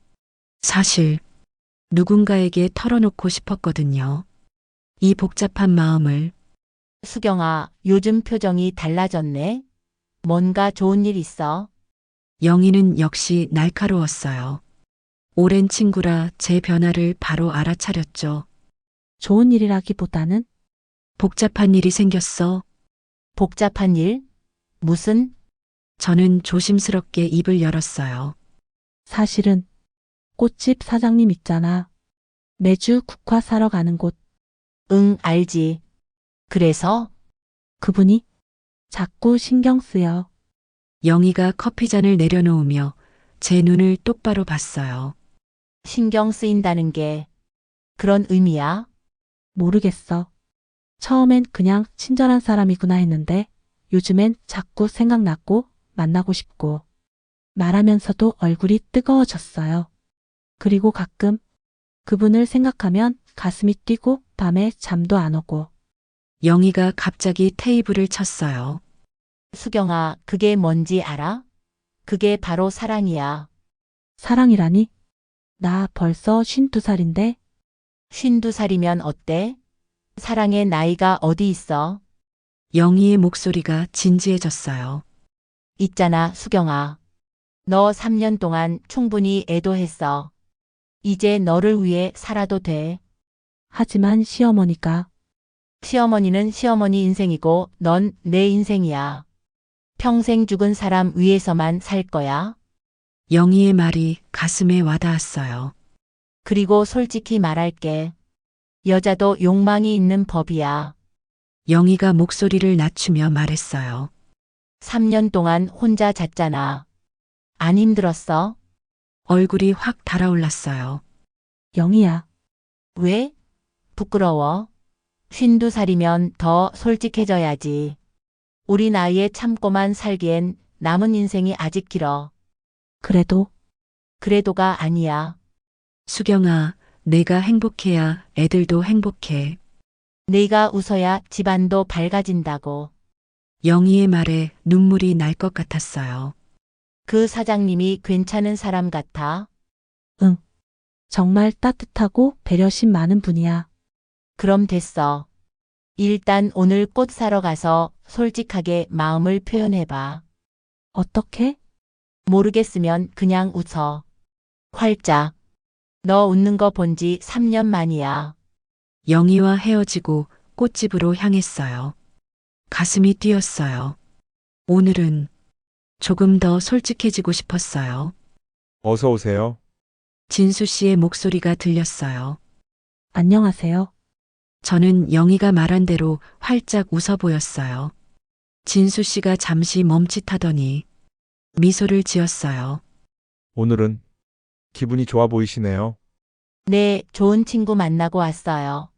사실 누군가에게 털어놓고 싶었거든요. 이 복잡한 마음을. 수경아, 요즘 표정이 달라졌네. 뭔가 좋은 일 있어? 영희는 역시 날카로웠어요. 오랜 친구라 제 변화를 바로 알아차렸죠. 좋은 일이라기보다는 복잡한 일이 생겼어. 복잡한 일? 무슨? 저는 조심스럽게 입을 열었어요. 사실은 꽃집 사장님 있잖아. 매주 국화 사러 가는 곳. 응, 알지. 그래서? 그분이 자꾸 신경 쓰여. 영희가 커피잔을 내려놓으며 제 눈을 똑바로 봤어요. 신경 쓰인다는 게 그런 의미야? 모르겠어. 처음엔 그냥 친절한 사람이구나 했는데 요즘엔 자꾸 생각났고 만나고 싶고 말하면서도 얼굴이 뜨거워졌어요. 그리고 가끔 그분을 생각하면 가슴이 뛰고 밤에 잠도 안 오고. 영희가 갑자기 테이블을 쳤어요. 수경아, 그게 뭔지 알아? 그게 바로 사랑이야. 사랑이라니? 나 벌써 52살인데 52살이면 어때? 사랑의 나이가 어디 있어? 영희의 목소리가 진지해졌어요. 있잖아, 수경아. 너 3년 동안 충분히 애도했어. 이제 너를 위해 살아도 돼. 하지만 시어머니가 시어머니는 시어머니 인생이고 넌 내 인생이야. 평생 죽은 사람 위해서만 살 거야. 영희의 말이 가슴에 와닿았어요. 그리고 솔직히 말할게. 여자도 욕망이 있는 법이야. 영희가 목소리를 낮추며 말했어요. 3년 동안 혼자 잤잖아. 안 힘들었어? 얼굴이 확 달아올랐어요. 영희야. 왜? 부끄러워. 52살이면 더 솔직해져야지. 우리 나이에 참고만 살기엔 남은 인생이 아직 길어. 그래도 그래도가 아니야. 수경아, 내가 행복해야 애들도 행복해. 네가 웃어야 집안도 밝아진다고. 영희의 말에 눈물이 날 것 같았어요. 그 사장님이 괜찮은 사람 같아. 정말 따뜻하고 배려심 많은 분이야. 그럼 됐어. 일단 오늘 꽃 사러 가서 솔직하게 마음을 표현해봐. 어떻게? 모르겠으면 그냥 웃어. 활짝. 너 웃는 거 본 지 3년 만이야. 영희와 헤어지고 꽃집으로 향했어요. 가슴이 뛰었어요. 오늘은 조금 더 솔직해지고 싶었어요. 어서 오세요. 진수 씨의 목소리가 들렸어요. 안녕하세요. 저는 영희가 말한 대로 활짝 웃어 보였어요. 진수 씨가 잠시 멈칫하더니 미소를 지었어요. 오늘은 기분이 좋아 보이시네요. 네, 좋은 친구 만나고 왔어요.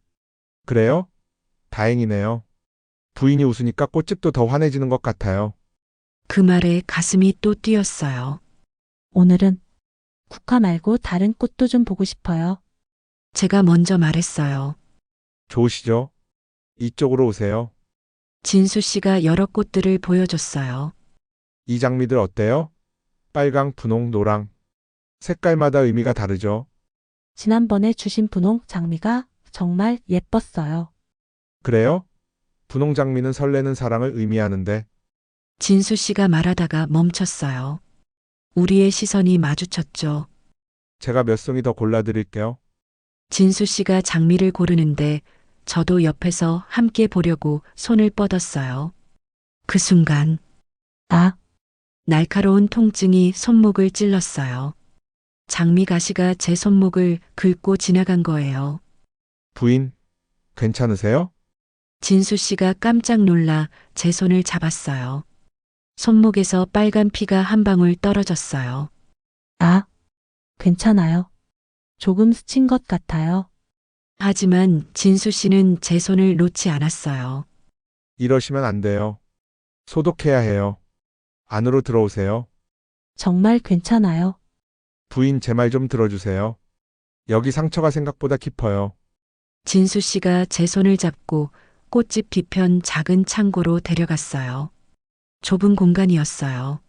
그래요? 다행이네요. 부인이 웃으니까 꽃집도 더 환해지는 것 같아요. 그 말에 가슴이 또 뛰었어요. 오늘은 국화 말고 다른 꽃도 좀 보고 싶어요. 제가 먼저 말했어요. 좋으시죠? 이쪽으로 오세요. 진수 씨가 여러 꽃들을 보여줬어요. 이 장미들 어때요? 빨강, 분홍, 노랑. 색깔마다 의미가 다르죠? 지난번에 주신 분홍 장미가 정말 예뻤어요. 그래요? 분홍 장미는 설레는 사랑을 의미하는데 진수 씨가 말하다가 멈췄어요. 우리의 시선이 마주쳤죠. 제가 몇 송이 더 골라드릴게요. 진수 씨가 장미를 고르는데 저도 옆에서 함께 보려고 손을 뻗었어요. 그 순간 아, 날카로운 통증이 손목을 찔렀어요. 장미 가시가 제 손목을 긁고 지나간 거예요. 부인, 괜찮으세요? 진수 씨가 깜짝 놀라 제 손을 잡았어요. 손목에서 빨간 피가 한 방울 떨어졌어요. 아, 괜찮아요. 조금 스친 것 같아요. 하지만 진수 씨는 제 손을 놓지 않았어요. 이러시면 안 돼요. 소독해야 해요. 안으로 들어오세요. 정말 괜찮아요. 부인 제 말 좀 들어주세요. 여기 상처가 생각보다 깊어요. 진수 씨가 제 손을 잡고 꽃집 뒤편 작은 창고로 데려갔어요. 좁은 공간이었어요.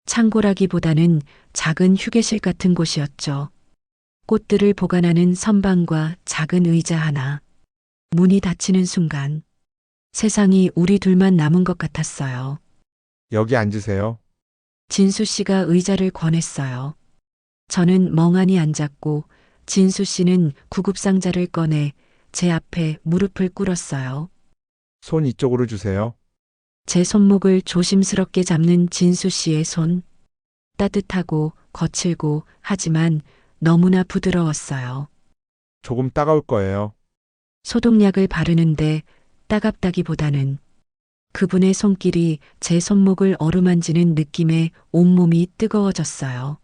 창고라기보다는 작은 휴게실 같은 곳이었죠. 꽃들을 보관하는 선반과 작은 의자 하나. 문이 닫히는 순간 세상이 우리 둘만 남은 것 같았어요. 여기 앉으세요. 진수 씨가 의자를 권했어요. 저는 멍하니 앉았고 진수 씨는 구급상자를 꺼내 제 앞에 무릎을 꿇었어요. 손 이쪽으로 주세요. 제 손목을 조심스럽게 잡는 진수 씨의 손. 따뜻하고 거칠고 하지만 너무나 부드러웠어요. 조금 따가울 거예요. 소독약을 바르는데 따갑다기보다는 그분의 손길이 제 손목을 어루만지는 느낌에 온몸이 뜨거워졌어요.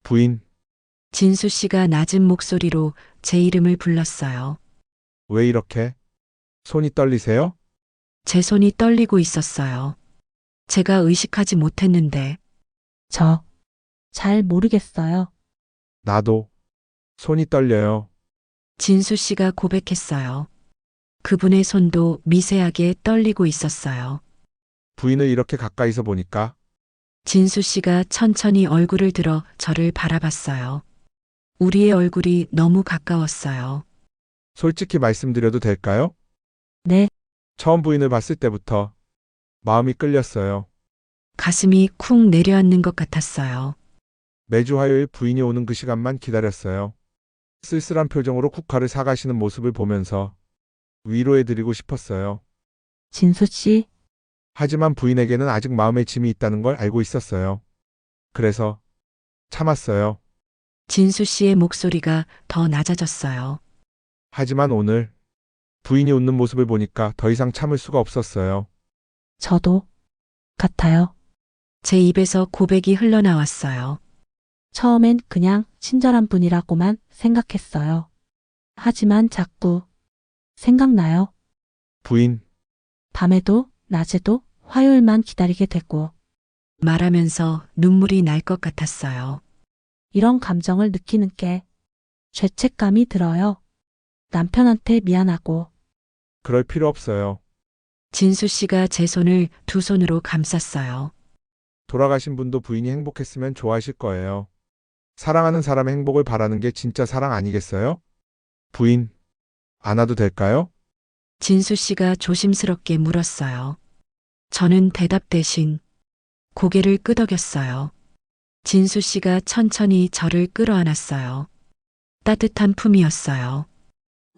부인, 진수 씨가 낮은 목소리로 제 이름을 불렀어요. 왜 이렇게? 손이 떨리세요? 제 손이 떨리고 있었어요. 제가 의식하지 못했는데 저 잘 모르겠어요. 나도 손이 떨려요. 진수 씨가 고백했어요. 그분의 손도 미세하게 떨리고 있었어요. 부인을 이렇게 가까이서 보니까 진수 씨가 천천히 얼굴을 들어 저를 바라봤어요. 우리의 얼굴이 너무 가까웠어요. 솔직히 말씀드려도 될까요? 네, 처음 부인을 봤을 때부터 마음이 끌렸어요. 가슴이 쿵 내려앉는 것 같았어요. 매주 화요일 부인이 오는 그 시간만 기다렸어요. 쓸쓸한 표정으로 국화를 사가시는 모습을 보면서 위로해드리고 싶었어요. 진수 씨, 하지만 부인에게는 아직 마음의 짐이 있다는 걸 알고 있었어요. 그래서 참았어요. 진수 씨의 목소리가 더 낮아졌어요. 하지만 오늘 부인이 웃는 모습을 보니까 더 이상 참을 수가 없었어요. 저도 같아요. 제 입에서 고백이 흘러나왔어요. 처음엔 그냥 친절한 분이라고만 생각했어요. 하지만 자꾸 생각나요. 부인, 밤에도 낮에도 화요일만 기다리게 되고 말하면서 눈물이 날 것 같았어요. 이런 감정을 느끼는 게 죄책감이 들어요. 남편한테 미안하고 그럴 필요 없어요. 진수 씨가 제 손을 두 손으로 감쌌어요. 돌아가신 분도 부인이 행복했으면 좋아하실 거예요. 사랑하는 사람의 행복을 바라는 게 진짜 사랑 아니겠어요? 부인, 안 와도 될까요? 진수 씨가 조심스럽게 물었어요. 저는 대답 대신 고개를 끄덕였어요. 진수 씨가 천천히 저를 끌어안았어요. 따뜻한 품이었어요.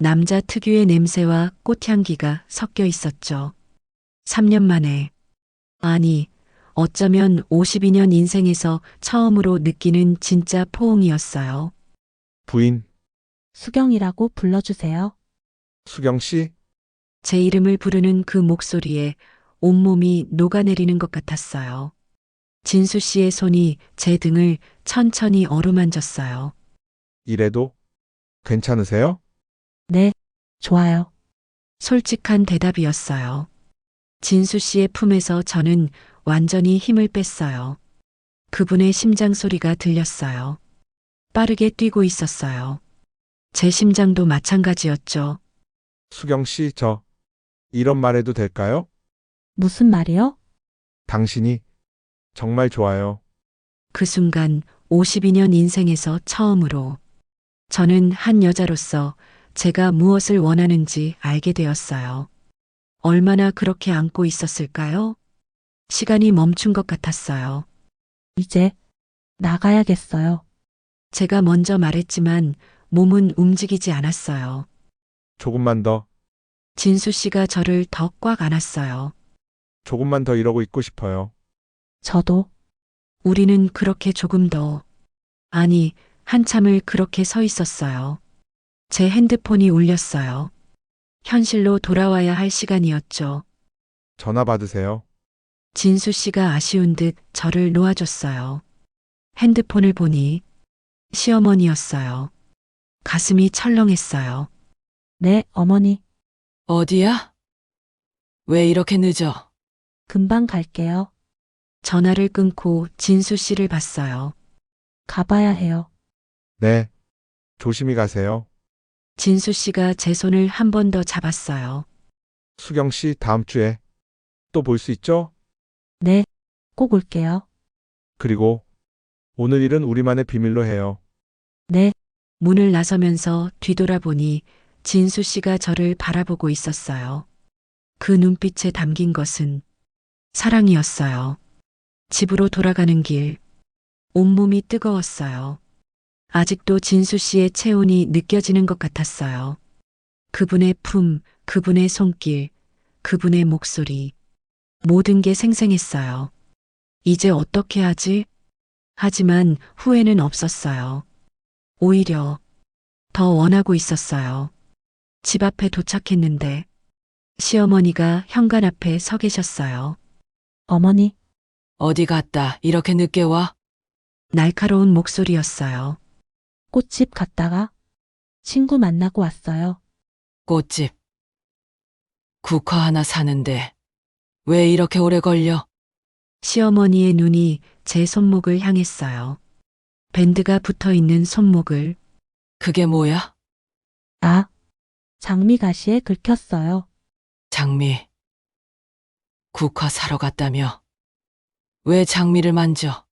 남자 특유의 냄새와 꽃향기가 섞여 있었죠. 3년 만에, 아니, 어쩌면 52년 인생에서 처음으로 느끼는 진짜 포옹이었어요. 부인, 수경이라고 불러주세요. 수경 씨, 제 이름을 부르는 그 목소리에 온몸이 녹아내리는 것 같았어요. 진수 씨의 손이 제 등을 천천히 어루만졌어요. 이래도 괜찮으세요? 네, 좋아요. 솔직한 대답이었어요. 진수 씨의 품에서 저는 완전히 힘을 뺐어요. 그분의 심장 소리가 들렸어요. 빠르게 뛰고 있었어요. 제 심장도 마찬가지였죠. 수경 씨, 이런 말 해도 될까요? 무슨 말이요? 당신이 정말 좋아요. 그 순간 52년 인생에서 처음으로 저는 한 여자로서 제가 무엇을 원하는지 알게 되었어요. 얼마나 그렇게 안고 있었을까요? 시간이 멈춘 것 같았어요. 이제 나가야겠어요. 제가 먼저 말했지만 몸은 움직이지 않았어요. 조금만 더, 진수 씨가 저를 더 꽉 안았어요. 조금만 더 이러고 있고 싶어요. 저도 우리는 그렇게 조금 더, 아니, 한참을 그렇게 서 있었어요. 제 핸드폰이 울렸어요. 현실로 돌아와야 할 시간이었죠. 전화 받으세요. 진수 씨가 아쉬운 듯 저를 놓아줬어요. 핸드폰을 보니 시어머니였어요. 가슴이 철렁했어요. 네, 어머니, 어디야? 왜 이렇게 늦어? 금방 갈게요. 전화를 끊고 진수 씨를 봤어요. 가봐야 해요. 네. 조심히 가세요. 진수 씨가 제 손을 한 번 더 잡았어요. 수경 씨, 다음 주에 또 볼 수 있죠? 네, 꼭 올게요. 그리고 오늘 일은 우리만의 비밀로 해요. 네, 문을 나서면서 뒤돌아보니 진수 씨가 저를 바라보고 있었어요. 그 눈빛에 담긴 것은 사랑이었어요. 집으로 돌아가는 길, 온몸이 뜨거웠어요. 아직도 진수 씨의 체온이 느껴지는 것 같았어요. 그분의 품, 그분의 손길, 그분의 목소리, 모든 게 생생했어요. 이제 어떻게 하지? 하지만 후회는 없었어요. 오히려 더 원하고 있었어요. 집 앞에 도착했는데 시어머니가 현관 앞에 서 계셨어요. 어머니, 어디 갔다 이렇게 늦게 와? 날카로운 목소리였어요. 꽃집 갔다가 친구 만나고 왔어요. 꽃집. 국화 하나 사는데 왜 이렇게 오래 걸려? 시어머니의 눈이 제 손목을 향했어요. 밴드가 붙어 있는 손목을 그게 뭐야? 아, 장미 가시에 긁혔어요. 장미. 국화 사러 갔다며. 왜 장미를 만져?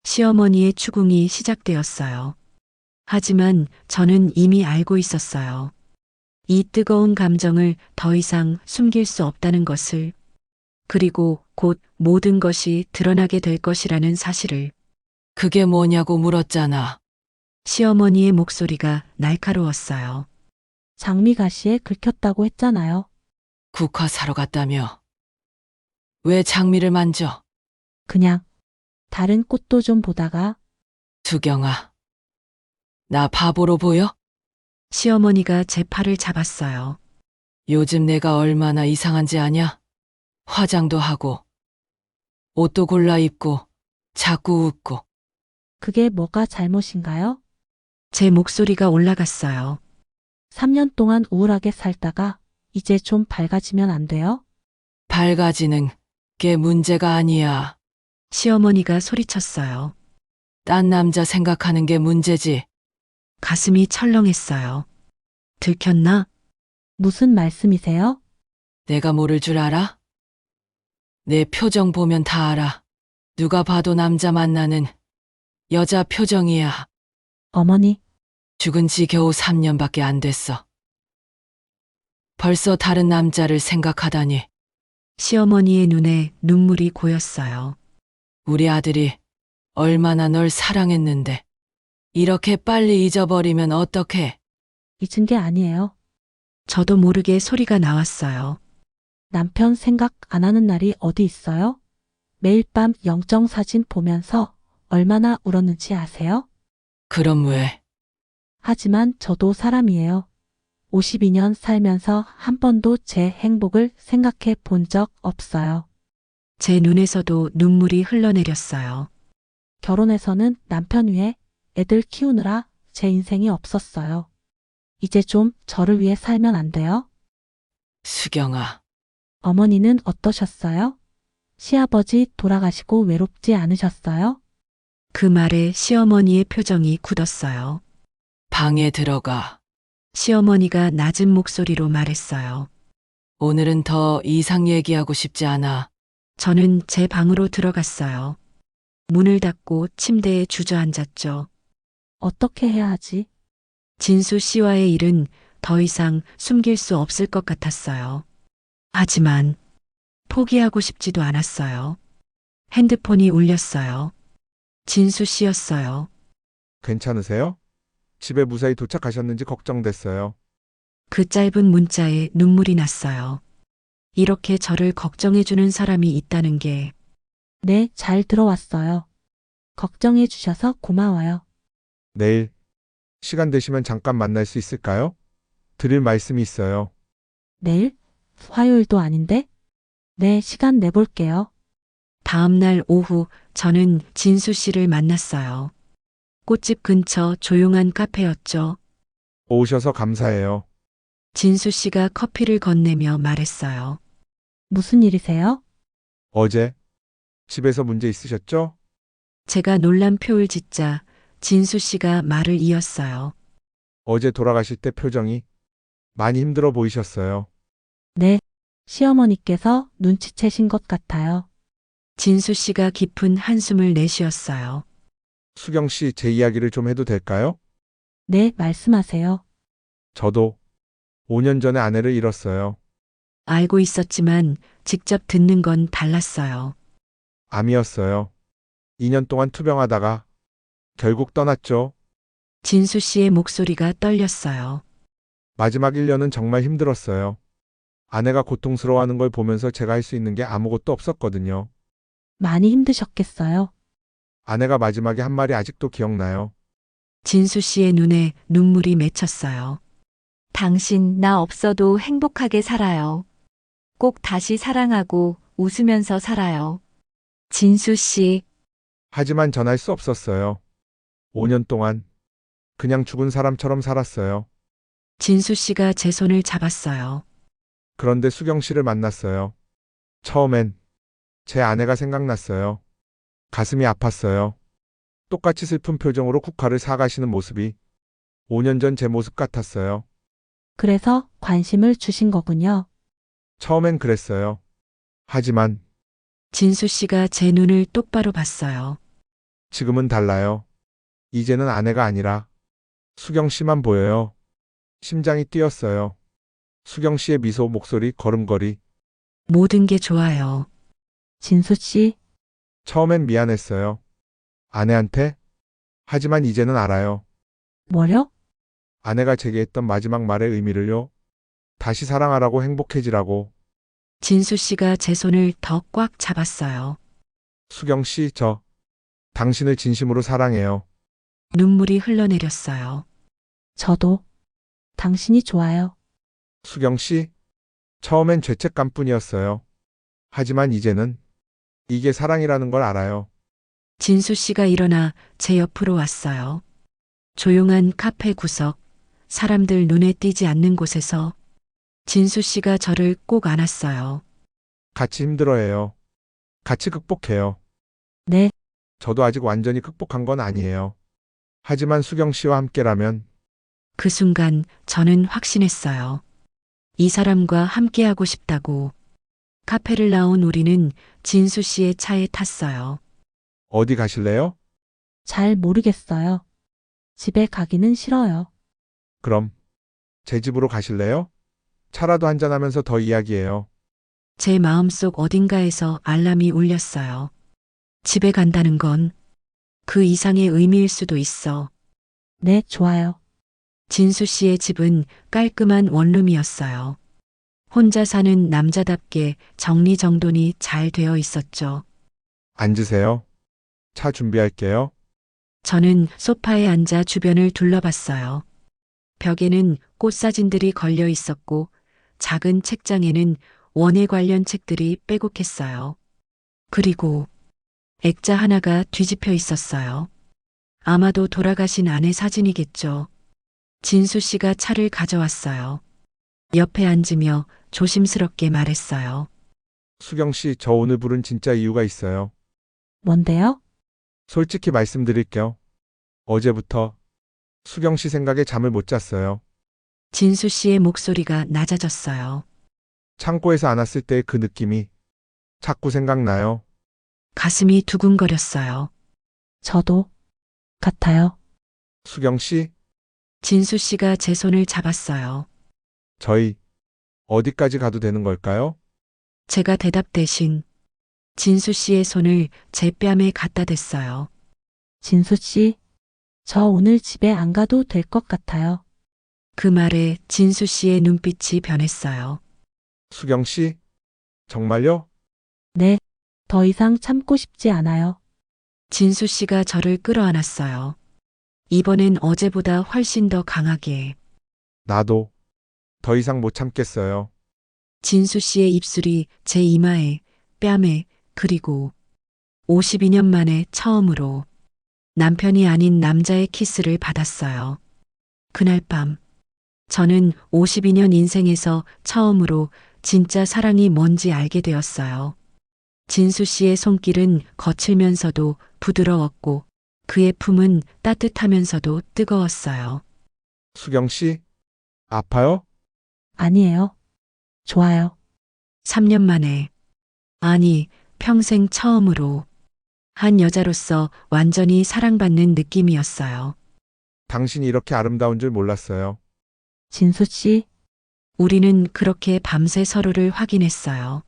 시어머니의 추궁이 시작되었어요. 하지만 저는 이미 알고 있었어요. 이 뜨거운 감정을 더 이상 숨길 수 없다는 것을, 그리고 곧 모든 것이 드러나게 될 것이라는 사실을. 그게 뭐냐고 물었잖아. 시어머니의 목소리가 날카로웠어요. 장미 가시에 긁혔다고 했잖아요. 국화 사러 갔다며. 왜 장미를 만져? 그냥 다른 꽃도 좀 보다가 수경아. 나 바보로 보여? 시어머니가 제 팔을 잡았어요. 요즘 내가 얼마나 이상한지 아냐? 화장도 하고, 옷도 골라 입고, 자꾸 웃고. 그게 뭐가 잘못인가요? 제 목소리가 올라갔어요. 3년 동안 우울하게 살다가 이제 좀 밝아지면 안 돼요? 밝아지는 게 문제가 아니야. 시어머니가 소리쳤어요. 딴 남자 생각하는 게 문제지. 가슴이 철렁했어요. 들켰나? 무슨 말씀이세요? 내가 모를 줄 알아? 내 표정 보면 다 알아. 누가 봐도 남자 만나는 여자 표정이야. 어머니, 죽은 지 겨우 3년밖에 안 됐어. 벌써 다른 남자를 생각하다니. 시어머니의 눈에 눈물이 고였어요. 우리 아들이 얼마나 널 사랑했는데. 이렇게 빨리 잊어버리면 어떡해? 잊은 게 아니에요. 저도 모르게 소리가 나왔어요. 남편 생각 안 하는 날이 어디 있어요? 매일 밤 영정 사진 보면서 얼마나 울었는지 아세요? 그럼 왜? 하지만 저도 사람이에요. 52년 살면서 한 번도 제 행복을 생각해 본 적 없어요. 제 눈에서도 눈물이 흘러내렸어요. 결혼해서는 남편 위에 애들 키우느라 제 인생이 없었어요. 이제 좀 저를 위해 살면 안 돼요? 수경아. 어머니는 어떠셨어요? 시아버지 돌아가시고 외롭지 않으셨어요? 그 말에 시어머니의 표정이 굳었어요. 방에 들어가. 시어머니가 낮은 목소리로 말했어요. 오늘은 더 이상 얘기하고 싶지 않아. 저는 제 방으로 들어갔어요. 문을 닫고 침대에 주저앉았죠. 어떻게 해야 하지? 진수 씨와의 일은 더 이상 숨길 수 없을 것 같았어요. 하지만 포기하고 싶지도 않았어요. 핸드폰이 울렸어요. 진수 씨였어요. 괜찮으세요? 집에 무사히 도착하셨는지 걱정됐어요. 그 짧은 문자에 눈물이 났어요. 이렇게 저를 걱정해주는 사람이 있다는 게. 네, 잘 들어왔어요. 걱정해 주셔서 고마워요. 내일 시간 되시면 잠깐 만날 수 있을까요? 드릴 말씀이 있어요. 내일? 화요일도 아닌데? 네, 시간 내볼게요. 다음 날 오후 저는 진수 씨를 만났어요. 꽃집 근처 조용한 카페였죠. 오셔서 감사해요. 진수 씨가 커피를 건네며 말했어요. 무슨 일이세요? 어제 집에서 문제 있으셨죠? 제가 놀란 표를 짓자 진수 씨가 말을 이었어요. 어제 돌아가실 때 표정이 많이 힘들어 보이셨어요. 네, 시어머니께서 눈치채신 것 같아요. 진수 씨가 깊은 한숨을 내쉬었어요. 수경 씨, 제 이야기를 좀 해도 될까요? 네, 말씀하세요. 저도 5년 전에 아내를 잃었어요. 알고 있었지만 직접 듣는 건 달랐어요. 암이었어요. 2년 동안 투병하다가 결국 떠났죠. 진수 씨의 목소리가 떨렸어요. 마지막 1년은 정말 힘들었어요. 아내가 고통스러워하는 걸 보면서 제가 할 수 있는 게 아무것도 없었거든요. 많이 힘드셨겠어요. 아내가 마지막에 한 말이 아직도 기억나요. 진수 씨의 눈에 눈물이 맺혔어요. 당신 나 없어도 행복하게 살아요. 꼭 다시 사랑하고 웃으면서 살아요. 진수 씨, 하지만 전할 수 없었어요. 5년 동안 그냥 죽은 사람처럼 살았어요. 진수 씨가 제 손을 잡았어요. 그런데 수경 씨를 만났어요. 처음엔 제 아내가 생각났어요. 가슴이 아팠어요. 똑같이 슬픈 표정으로 국화를 사가시는 모습이 5년 전 제 모습 같았어요. 그래서 관심을 주신 거군요. 처음엔 그랬어요. 하지만 진수 씨가 제 눈을 똑바로 봤어요. 지금은 달라요. 이제는 아내가 아니라 수경 씨만 보여요. 심장이 뛰었어요. 수경 씨의 미소, 목소리, 걸음걸이. 모든 게 좋아요. 진수 씨, 처음엔 미안했어요. 아내한테. 하지만 이제는 알아요. 뭐요? 아내가 제게 했던 마지막 말의 의미를요. 다시 사랑하라고, 행복해지라고. 진수 씨가 제 손을 더 꽉 잡았어요. 수경 씨, 당신을 진심으로 사랑해요. 눈물이 흘러내렸어요. 저도 당신이 좋아요. 수경 씨, 처음엔 죄책감뿐이었어요. 하지만 이제는 이게 사랑이라는 걸 알아요. 진수 씨가 일어나 제 옆으로 왔어요. 조용한 카페 구석, 사람들 눈에 띄지 않는 곳에서 진수 씨가 저를 꼭 안았어요. 같이 힘들어해요. 같이 극복해요. 네, 저도 아직 완전히 극복한 건 아니에요. 하지만 수경 씨와 함께라면 그 순간 저는 확신했어요. 이 사람과 함께하고 싶다고. 카페를 나온 우리는 진수 씨의 차에 탔어요. 어디 가실래요? 잘 모르겠어요. 집에 가기는 싫어요. 그럼 제 집으로 가실래요? 차라도 한잔하면서 더 이야기해요. 제 마음속 어딘가에서 알람이 울렸어요. 집에 간다는 건 그 이상의 의미일 수도 있어. 네, 좋아요. 진수 씨의 집은 깔끔한 원룸이었어요. 혼자 사는 남자답게 정리정돈이 잘 되어 있었죠. 앉으세요. 차 준비할게요. 저는 소파에 앉아 주변을 둘러봤어요. 벽에는 꽃사진들이 걸려 있었고 작은 책장에는 원예 관련 책들이 빼곡했어요. 그리고 액자 하나가 뒤집혀 있었어요. 아마도 돌아가신 아내 사진이겠죠. 진수 씨가 차를 가져왔어요. 옆에 앉으며 조심스럽게 말했어요. 수경 씨, 저 오늘 부른 진짜 이유가 있어요. 뭔데요? 솔직히 말씀드릴게요. 어제부터 수경 씨 생각에 잠을 못 잤어요. 진수 씨의 목소리가 낮아졌어요. 창고에서 안았을 때의 그 느낌이 자꾸 생각나요. 가슴이 두근거렸어요. 저도 같아요. 수경 씨, 진수 씨가 제 손을 잡았어요. 저희 어디까지 가도 되는 걸까요? 제가 대답 대신 진수 씨의 손을 제 뺨에 갖다 댔어요. 진수 씨, 저 오늘 집에 안 가도 될 것 같아요. 그 말에 진수 씨의 눈빛이 변했어요. 수경 씨, 정말요? 네, 더 이상 참고 싶지 않아요. 진수 씨가 저를 끌어안았어요. 이번엔 어제보다 훨씬 더 강하게. 나도 더 이상 못 참겠어요. 진수 씨의 입술이 제 이마에, 뺨에, 그리고 52년 만에 처음으로 남편이 아닌 남자의 키스를 받았어요. 그날 밤, 저는 52년 인생에서 처음으로 진짜 사랑이 뭔지 알게 되었어요. 진수 씨의 손길은 거칠면서도 부드러웠고 그의 품은 따뜻하면서도 뜨거웠어요. 수경 씨, 아파요? 아니에요. 좋아요. 3년 만에, 아니, 평생 처음으로 한 여자로서 완전히 사랑받는 느낌이었어요. 당신이 이렇게 아름다운 줄 몰랐어요. 진수 씨, 우리는 그렇게 밤새 서로를 확인했어요.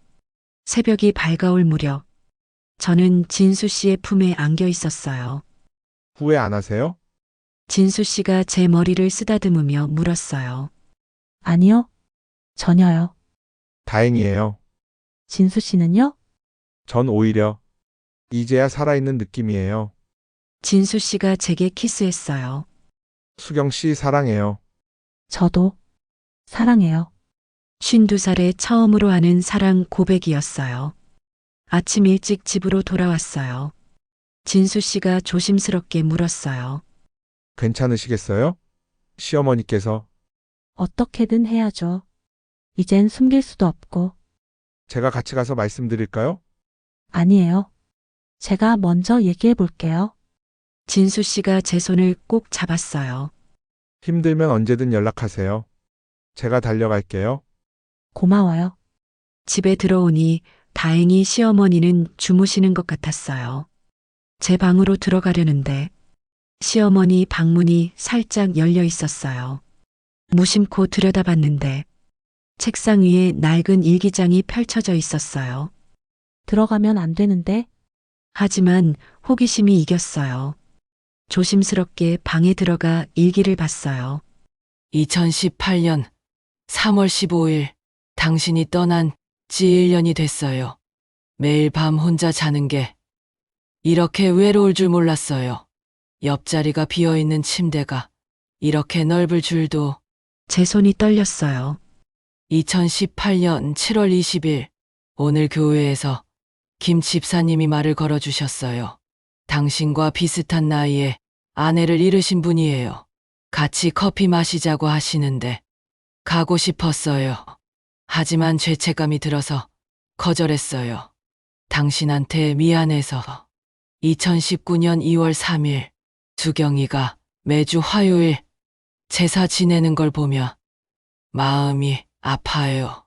새벽이 밝아올 무렵, 저는 진수 씨의 품에 안겨 있었어요. 후회 안 하세요? 진수 씨가 제 머리를 쓰다듬으며 물었어요. 아니요. 전혀요. 다행이에요. 진수 씨는요? 전 오히려 이제야 살아있는 느낌이에요. 진수 씨가 제게 키스했어요. 수경 씨 사랑해요. 저도 사랑해요. 52살에 처음으로 하는 사랑 고백이었어요. 아침 일찍 집으로 돌아왔어요. 진수 씨가 조심스럽게 물었어요. 괜찮으시겠어요? 시어머니께서 어떻게든 해야죠. 이젠 숨길 수도 없고. 제가 같이 가서 말씀드릴까요? 아니에요. 제가 먼저 얘기해 볼게요. 진수 씨가 제 손을 꼭 잡았어요. 힘들면 언제든 연락하세요. 제가 달려갈게요. 고마워요. 집에 들어오니 다행히 시어머니는 주무시는 것 같았어요. 제 방으로 들어가려는데 시어머니 방문이 살짝 열려 있었어요. 무심코 들여다봤는데 책상 위에 낡은 일기장이 펼쳐져 있었어요. 들어가면 안 되는데. 하지만 호기심이 이겼어요. 조심스럽게 방에 들어가 일기를 봤어요. 2018년 3월 15일 당신이 떠난 지 1년이 됐어요. 매일 밤 혼자 자는 게 이렇게 외로울 줄 몰랐어요. 옆자리가 비어있는 침대가 이렇게 넓을 줄도. 제 손이 떨렸어요. 2018년 7월 20일 오늘 교회에서 김 집사님이 말을 걸어주셨어요. 당신과 비슷한 나이에 아내를 잃으신 분이에요. 같이 커피 마시자고 하시는데 가고 싶었어요. 하지만 죄책감이 들어서 거절했어요. 당신한테 미안해서. 2019년 2월 3일 수경이가 매주 화요일 제사 지내는 걸 보며 마음이 아파요.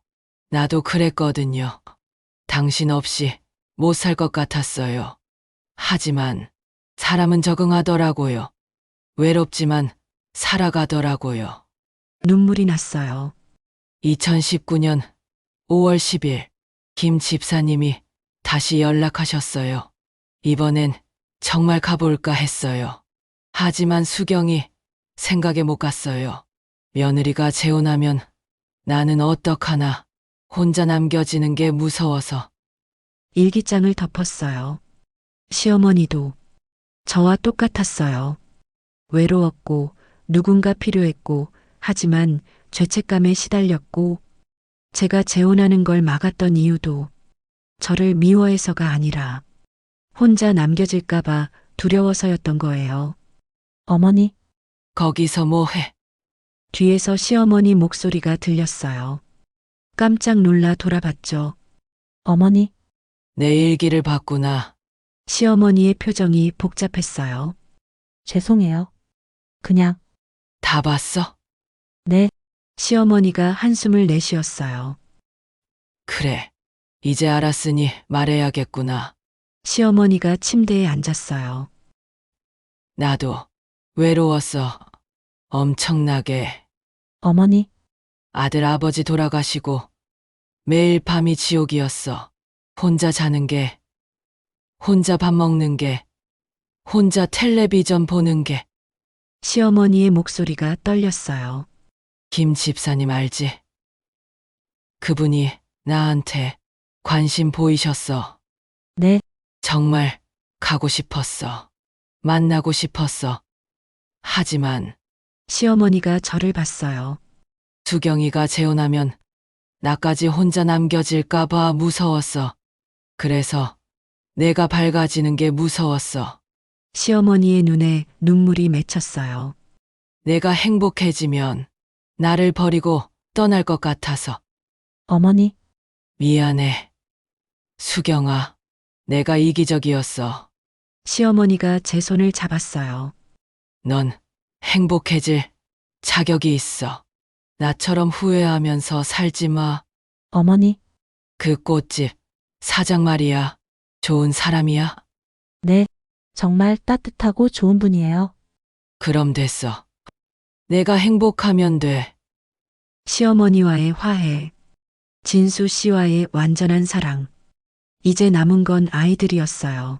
나도 그랬거든요. 당신 없이 못 살 것 같았어요. 하지만 사람은 적응하더라고요. 외롭지만 살아가더라고요. 눈물이 났어요. 2019년 5월 10일 김 집사님이 다시 연락하셨어요. 이번엔 정말 가볼까 했어요. 하지만 수경이 생각에 못 갔어요. 며느리가 재혼하면 나는 어떡하나 혼자 남겨지는 게 무서워서. 일기장을 덮었어요. 시어머니도 저와 똑같았어요. 외로웠고 누군가 필요했고 하지만 죄책감에 시달렸고 제가 재혼하는 걸 막았던 이유도 저를 미워해서가 아니라 혼자 남겨질까봐 두려워서였던 거예요. 어머니, 거기서 뭐해? 뒤에서 시어머니 목소리가 들렸어요. 깜짝 놀라 돌아봤죠. 어머니, 내 일기를 봤구나. 시어머니의 표정이 복잡했어요. 죄송해요. 그냥, 다 봤어? 네, 시어머니가 한숨을 내쉬었어요. 그래. 이제 알았으니 말해야겠구나. 시어머니가 침대에 앉았어요. 나도 외로웠어. 엄청나게. 어머니, 아들 아버지 돌아가시고 매일 밤이 지옥이었어. 혼자 자는 게, 혼자 밥 먹는 게, 혼자 텔레비전 보는 게. 시어머니의 목소리가 떨렸어요. 김 집사님 알지? 그분이 나한테 관심 보이셨어. 네, 정말 가고 싶었어. 만나고 싶었어. 하지만 시어머니가 저를 봤어요. 수경이가 재혼하면 나까지 혼자 남겨질까봐 무서웠어. 그래서 내가 밝아지는 게 무서웠어. 시어머니의 눈에 눈물이 맺혔어요. 내가 행복해지면 나를 버리고 떠날 것 같아서. 어머니, 미안해. 수경아, 내가 이기적이었어. 시어머니가 제 손을 잡았어요. 넌 행복해질 자격이 있어. 나처럼 후회하면서 살지 마. 어머니, 그 꽃집 사장 말이야. 좋은 사람이야? 네, 정말 따뜻하고 좋은 분이에요. 그럼 됐어. 내가 행복하면 돼. 시어머니와의 화해, 진수 씨와의 완전한 사랑. 이제 남은 건 아이들이었어요.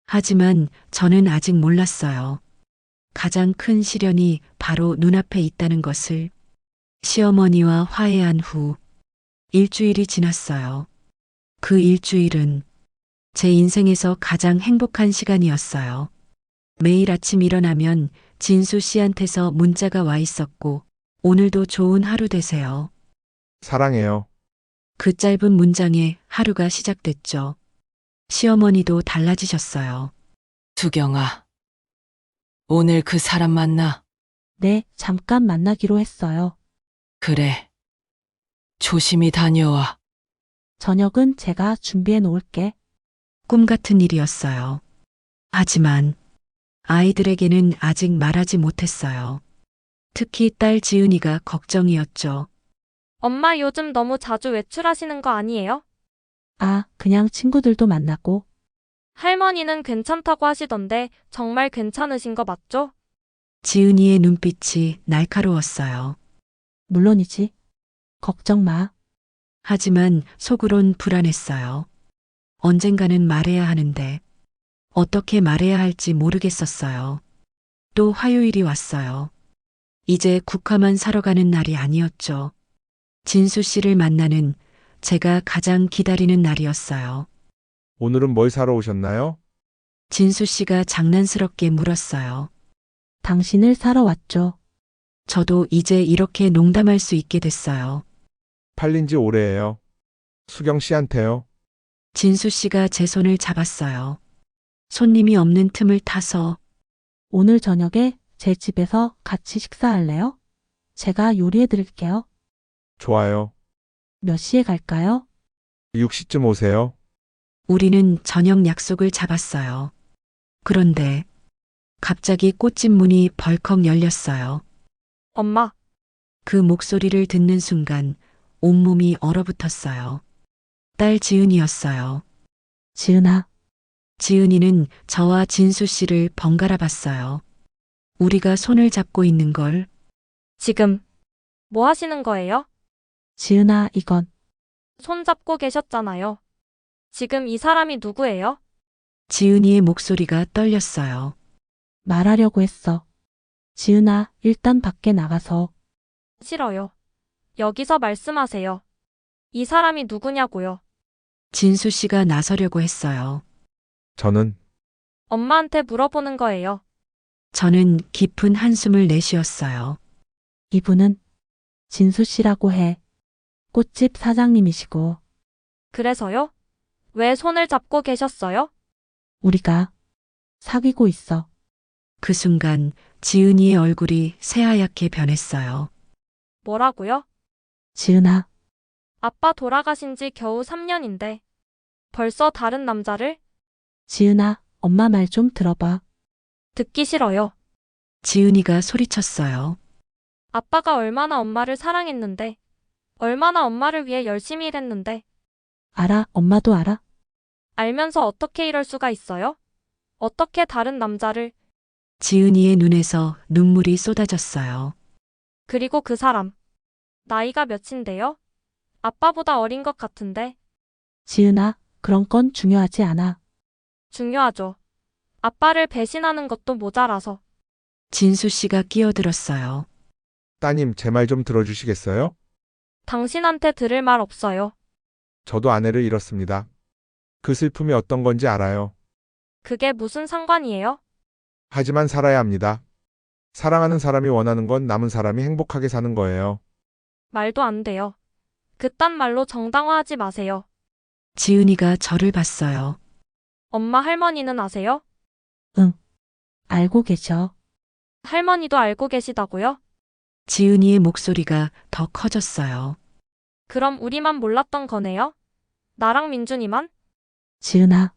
하지만 저는 아직 몰랐어요. 가장 큰 시련이 바로 눈앞에 있다는 것을. 시어머니와 화해한 후 일주일이 지났어요. 그 일주일은 제 인생에서 가장 행복한 시간이었어요. 매일 아침 일어나면 진수 씨한테서 문자가 와 있었고, 오늘도 좋은 하루 되세요. 사랑해요. 그 짧은 문장에 하루가 시작됐죠. 시어머니도 달라지셨어요. 수경아, 오늘 그 사람 만나? 네, 잠깐 만나기로 했어요. 그래. 조심히 다녀와. 저녁은 제가 준비해 놓을게. 꿈 같은 일이었어요. 하지만 아이들에게는 아직 말하지 못했어요. 특히 딸 지은이가 걱정이었죠. 엄마 요즘 너무 자주 외출하시는 거 아니에요? 아, 그냥 친구들도 만나고. 할머니는 괜찮다고 하시던데 정말 괜찮으신 거 맞죠? 지은이의 눈빛이 날카로웠어요. 물론이지. 걱정 마. 하지만 속으론 불안했어요. 언젠가는 말해야 하는데 어떻게 말해야 할지 모르겠었어요. 또 화요일이 왔어요. 이제 국화만 사러 가는 날이 아니었죠. 진수 씨를 만나는 제가 가장 기다리는 날이었어요. 오늘은 뭘 사러 오셨나요? 진수 씨가 장난스럽게 물었어요. 당신을 사러 왔죠. 저도 이제 이렇게 농담할 수 있게 됐어요. 팔린 지 오래예요. 수경 씨한테요. 진수 씨가 제 손을 잡았어요. 손님이 없는 틈을 타서 오늘 저녁에 제 집에서 같이 식사할래요? 제가 요리해 드릴게요. 좋아요. 몇 시에 갈까요? 6시쯤 오세요. 우리는 저녁 약속을 잡았어요. 그런데 갑자기 꽃집 문이 벌컥 열렸어요. 엄마, 그 목소리를 듣는 순간 온몸이 얼어붙었어요. 딸 지은이었어요. 지은아, 지은이는 저와 진수 씨를 번갈아 봤어요. 우리가 손을 잡고 있는 걸 지금 뭐 하시는 거예요? 지은아, 이건 손 잡고 계셨잖아요. 지금 이 사람이 누구예요? 지은이의 목소리가 떨렸어요. 말하려고 했어. 지은아, 일단 밖에 나가서. 싫어요. 여기서 말씀하세요. 이 사람이 누구냐고요. 진수 씨가 나서려고 했어요. 저는 엄마한테 물어보는 거예요. 저는 깊은 한숨을 내쉬었어요. 이분은 진수 씨라고 해. 꽃집 사장님이시고, 그래서요? 왜 손을 잡고 계셨어요? 우리가 사귀고 있어. 그 순간 지은이의 얼굴이 새하얗게 변했어요. 뭐라고요? 지은아, 아빠 돌아가신 지 겨우 3년인데 벌써 다른 남자를? 지은아, 엄마 말 좀 들어봐. 듣기 싫어요. 지은이가 소리쳤어요. 아빠가 얼마나 엄마를 사랑했는데, 얼마나 엄마를 위해 열심히 일했는데, 알아, 엄마도 알아. 알면서 어떻게 이럴 수가 있어요? 어떻게 다른 남자를, 지은이의 눈에서 눈물이 쏟아졌어요. 그리고 그 사람. 나이가 몇인데요? 아빠보다 어린 것 같은데, 지은아, 그런 건 중요하지 않아. 중요하죠. 아빠를 배신하는 것도 모자라서. 진수 씨가 끼어들었어요. 따님 제 말 좀 들어주시겠어요? 당신한테 들을 말 없어요. 저도 아내를 잃었습니다. 그 슬픔이 어떤 건지 알아요. 그게 무슨 상관이에요? 하지만 살아야 합니다. 사랑하는 사람이 원하는 건 남은 사람이 행복하게 사는 거예요. 말도 안 돼요. 그딴 말로 정당화하지 마세요. 지은이가 저를 봤어요. 엄마 할머니는 아세요? 알고 계셔. 할머니도 알고 계시다고요? 지은이의 목소리가 더 커졌어요. 그럼 우리만 몰랐던 거네요? 나랑 민준이만? 지은아,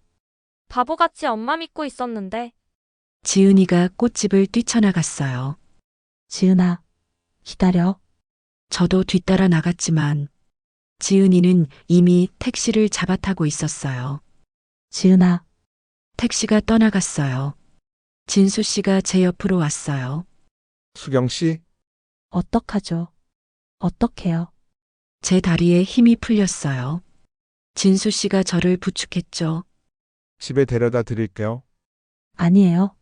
바보같이 엄마 믿고 있었는데. 지은이가 꽃집을 뛰쳐나갔어요. 지은아, 기다려. 저도 뒤따라 나갔지만 지은이는 이미 택시를 잡아타고 있었어요. 지은아, 택시가 떠나갔어요. 진수 씨가 제 옆으로 왔어요. 수경 씨, 어떡하죠? 어떡해요? 제 다리에 힘이 풀렸어요. 진수 씨가 저를 부축했죠. 집에 데려다 드릴게요. 아니에요.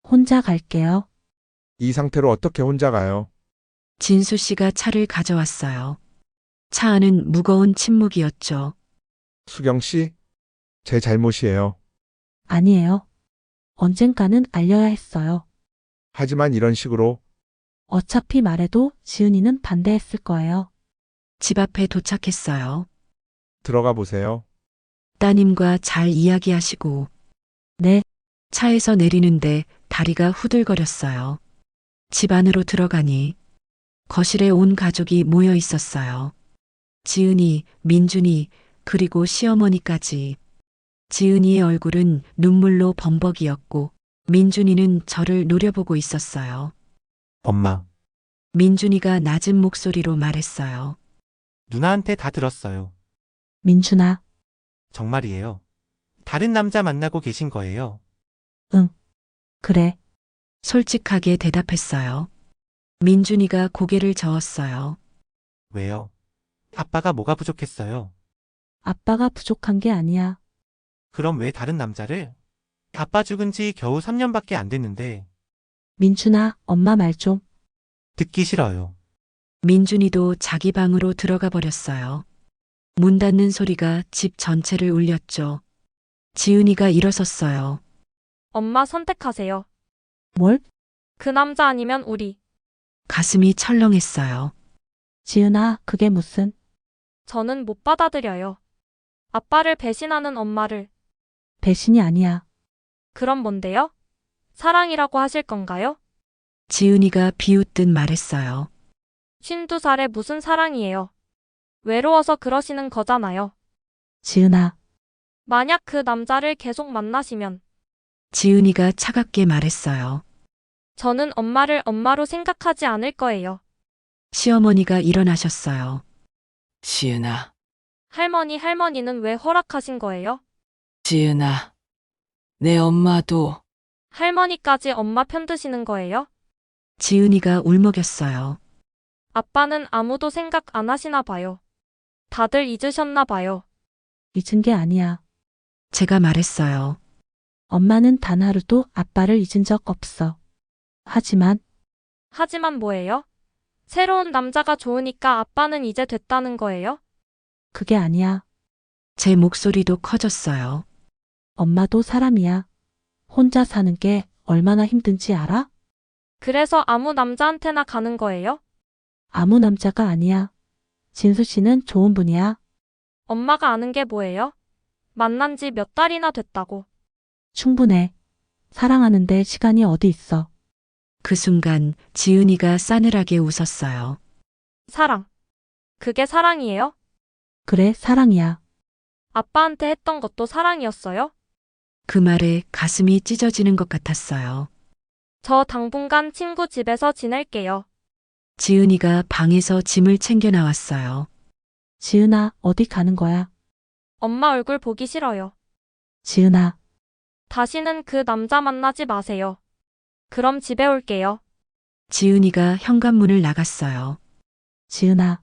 혼자 갈게요. 이 상태로 어떻게 혼자 가요? 진수 씨가 차를 가져왔어요. 차 안은 무거운 침묵이었죠. 수경 씨, 제 잘못이에요. 아니에요. 언젠가는 알려야 했어요. 하지만 이런 식으로 어차피 말해도 지은이는 반대했을 거예요. 집 앞에 도착했어요. 들어가 보세요. 따님과 잘 이야기하시고 네, 차에서 내리는데 다리가 후들거렸어요. 집 안으로 들어가니 거실에 온 가족이 모여 있었어요. 지은이, 민준이, 그리고 시어머니까지. 지은이의 얼굴은 눈물로 범벅이었고 민준이는 저를 노려보고 있었어요. 엄마, 민준이가 낮은 목소리로 말했어요. 누나한테 다 들었어요. 민준아, 정말이에요. 다른 남자 만나고 계신 거예요. 그래. 솔직하게 대답했어요. 민준이가 고개를 저었어요. 왜요? 아빠가 뭐가 부족했어요? 아빠가 부족한 게 아니야. 그럼 왜 다른 남자를? 아빠 죽은 지 겨우 3년밖에 안 됐는데 민준아, 엄마 말 좀. 듣기 싫어요. 민준이도 자기 방으로 들어가 버렸어요. 문 닫는 소리가 집 전체를 울렸죠. 지은이가 일어섰어요. 엄마 선택하세요. 뭘? 그 남자 아니면 우리. 가슴이 철렁했어요. 지은아, 그게 무슨? 저는 못 받아들여요. 아빠를 배신하는 엄마를. 배신이 아니야. 그럼 뭔데요? 사랑이라고 하실 건가요? 지은이가 비웃듯 말했어요. 52살에 무슨 사랑이에요? 외로워서 그러시는 거잖아요. 지은아, 만약 그 남자를 계속 만나시면 지은이가 차갑게 말했어요. 저는 엄마를 엄마로 생각하지 않을 거예요. 시어머니가 일어나셨어요. 지은아, 할머니는 왜 허락하신 거예요? 지은아, 내 엄마도 할머니까지 엄마 편드시는 거예요? 지은이가 울먹였어요. 아빠는 아무도 생각 안 하시나 봐요. 다들 잊으셨나 봐요. 잊은 게 아니야. 제가 말했어요. 엄마는 단 하루도 아빠를 잊은 적 없어. 하지만 하지만 뭐예요? 새로운 남자가 좋으니까 아빠는 이제 됐다는 거예요? 그게 아니야. 제 목소리도 커졌어요. 엄마도 사람이야. 혼자 사는 게 얼마나 힘든지 알아? 그래서 아무 남자한테나 가는 거예요? 아무 남자가 아니야. 진수 씨는 좋은 분이야. 엄마가 아는 게 뭐예요? 만난 지 몇 달이나 됐다고. 충분해. 사랑하는데 시간이 어디 있어. 그 순간 지은이가 싸늘하게 웃었어요. 사랑. 그게 사랑이에요? 그래, 사랑이야. 아빠한테 했던 것도 사랑이었어요? 그 말에 가슴이 찢어지는 것 같았어요. 저 당분간 친구 집에서 지낼게요. 지은이가 방에서 짐을 챙겨 나왔어요. 지은아, 어디 가는 거야? 엄마 얼굴 보기 싫어요. 지은아, 다시는 그 남자 만나지 마세요. 그럼 집에 올게요. 지은이가 현관문을 나갔어요. 지은아,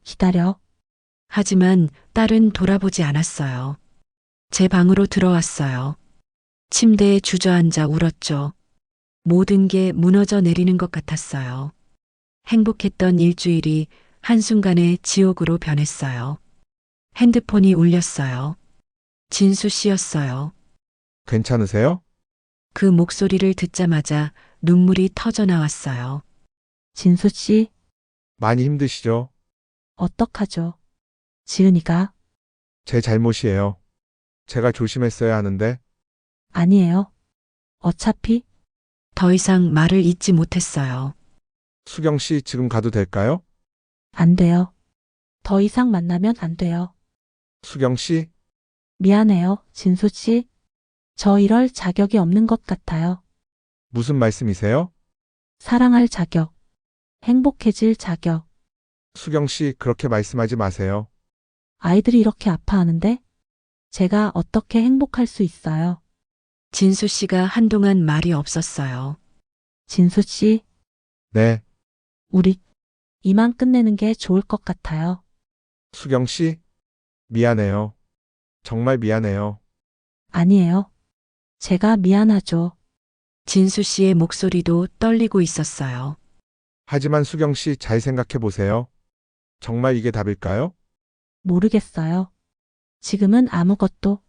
기다려. 하지만 딸은 돌아보지 않았어요. 제 방으로 들어왔어요. 침대에 주저앉아 울었죠. 모든 게 무너져 내리는 것 같았어요. 행복했던 일주일이 한순간에 지옥으로 변했어요. 핸드폰이 울렸어요. 진수 씨였어요. 괜찮으세요? 그 목소리를 듣자마자 눈물이 터져 나왔어요. 진수 씨, 많이 힘드시죠? 어떡하죠? 지은이가, 제 잘못이에요. 제가 조심했어야 하는데 아니에요. 어차피, 더 이상 말을 잇지 못했어요. 수경 씨 지금 가도 될까요? 안 돼요. 더 이상 만나면 안 돼요. 수경 씨, 미안해요, 진수 씨. 저 이럴 자격이 없는 것 같아요. 무슨 말씀이세요? 사랑할 자격. 행복해질 자격. 수경 씨 그렇게 말씀하지 마세요. 아이들이 이렇게 아파하는데 제가 어떻게 행복할 수 있어요? 진수 씨가 한동안 말이 없었어요. 진수 씨, 네, 우리 이만 끝내는 게 좋을 것 같아요. 수경 씨, 미안해요. 정말 미안해요. 아니에요. 제가 미안하죠. 진수 씨의 목소리도 떨리고 있었어요. 하지만 수경 씨 잘 생각해 보세요. 정말 이게 답일까요? 모르겠어요. 지금은 아무것도.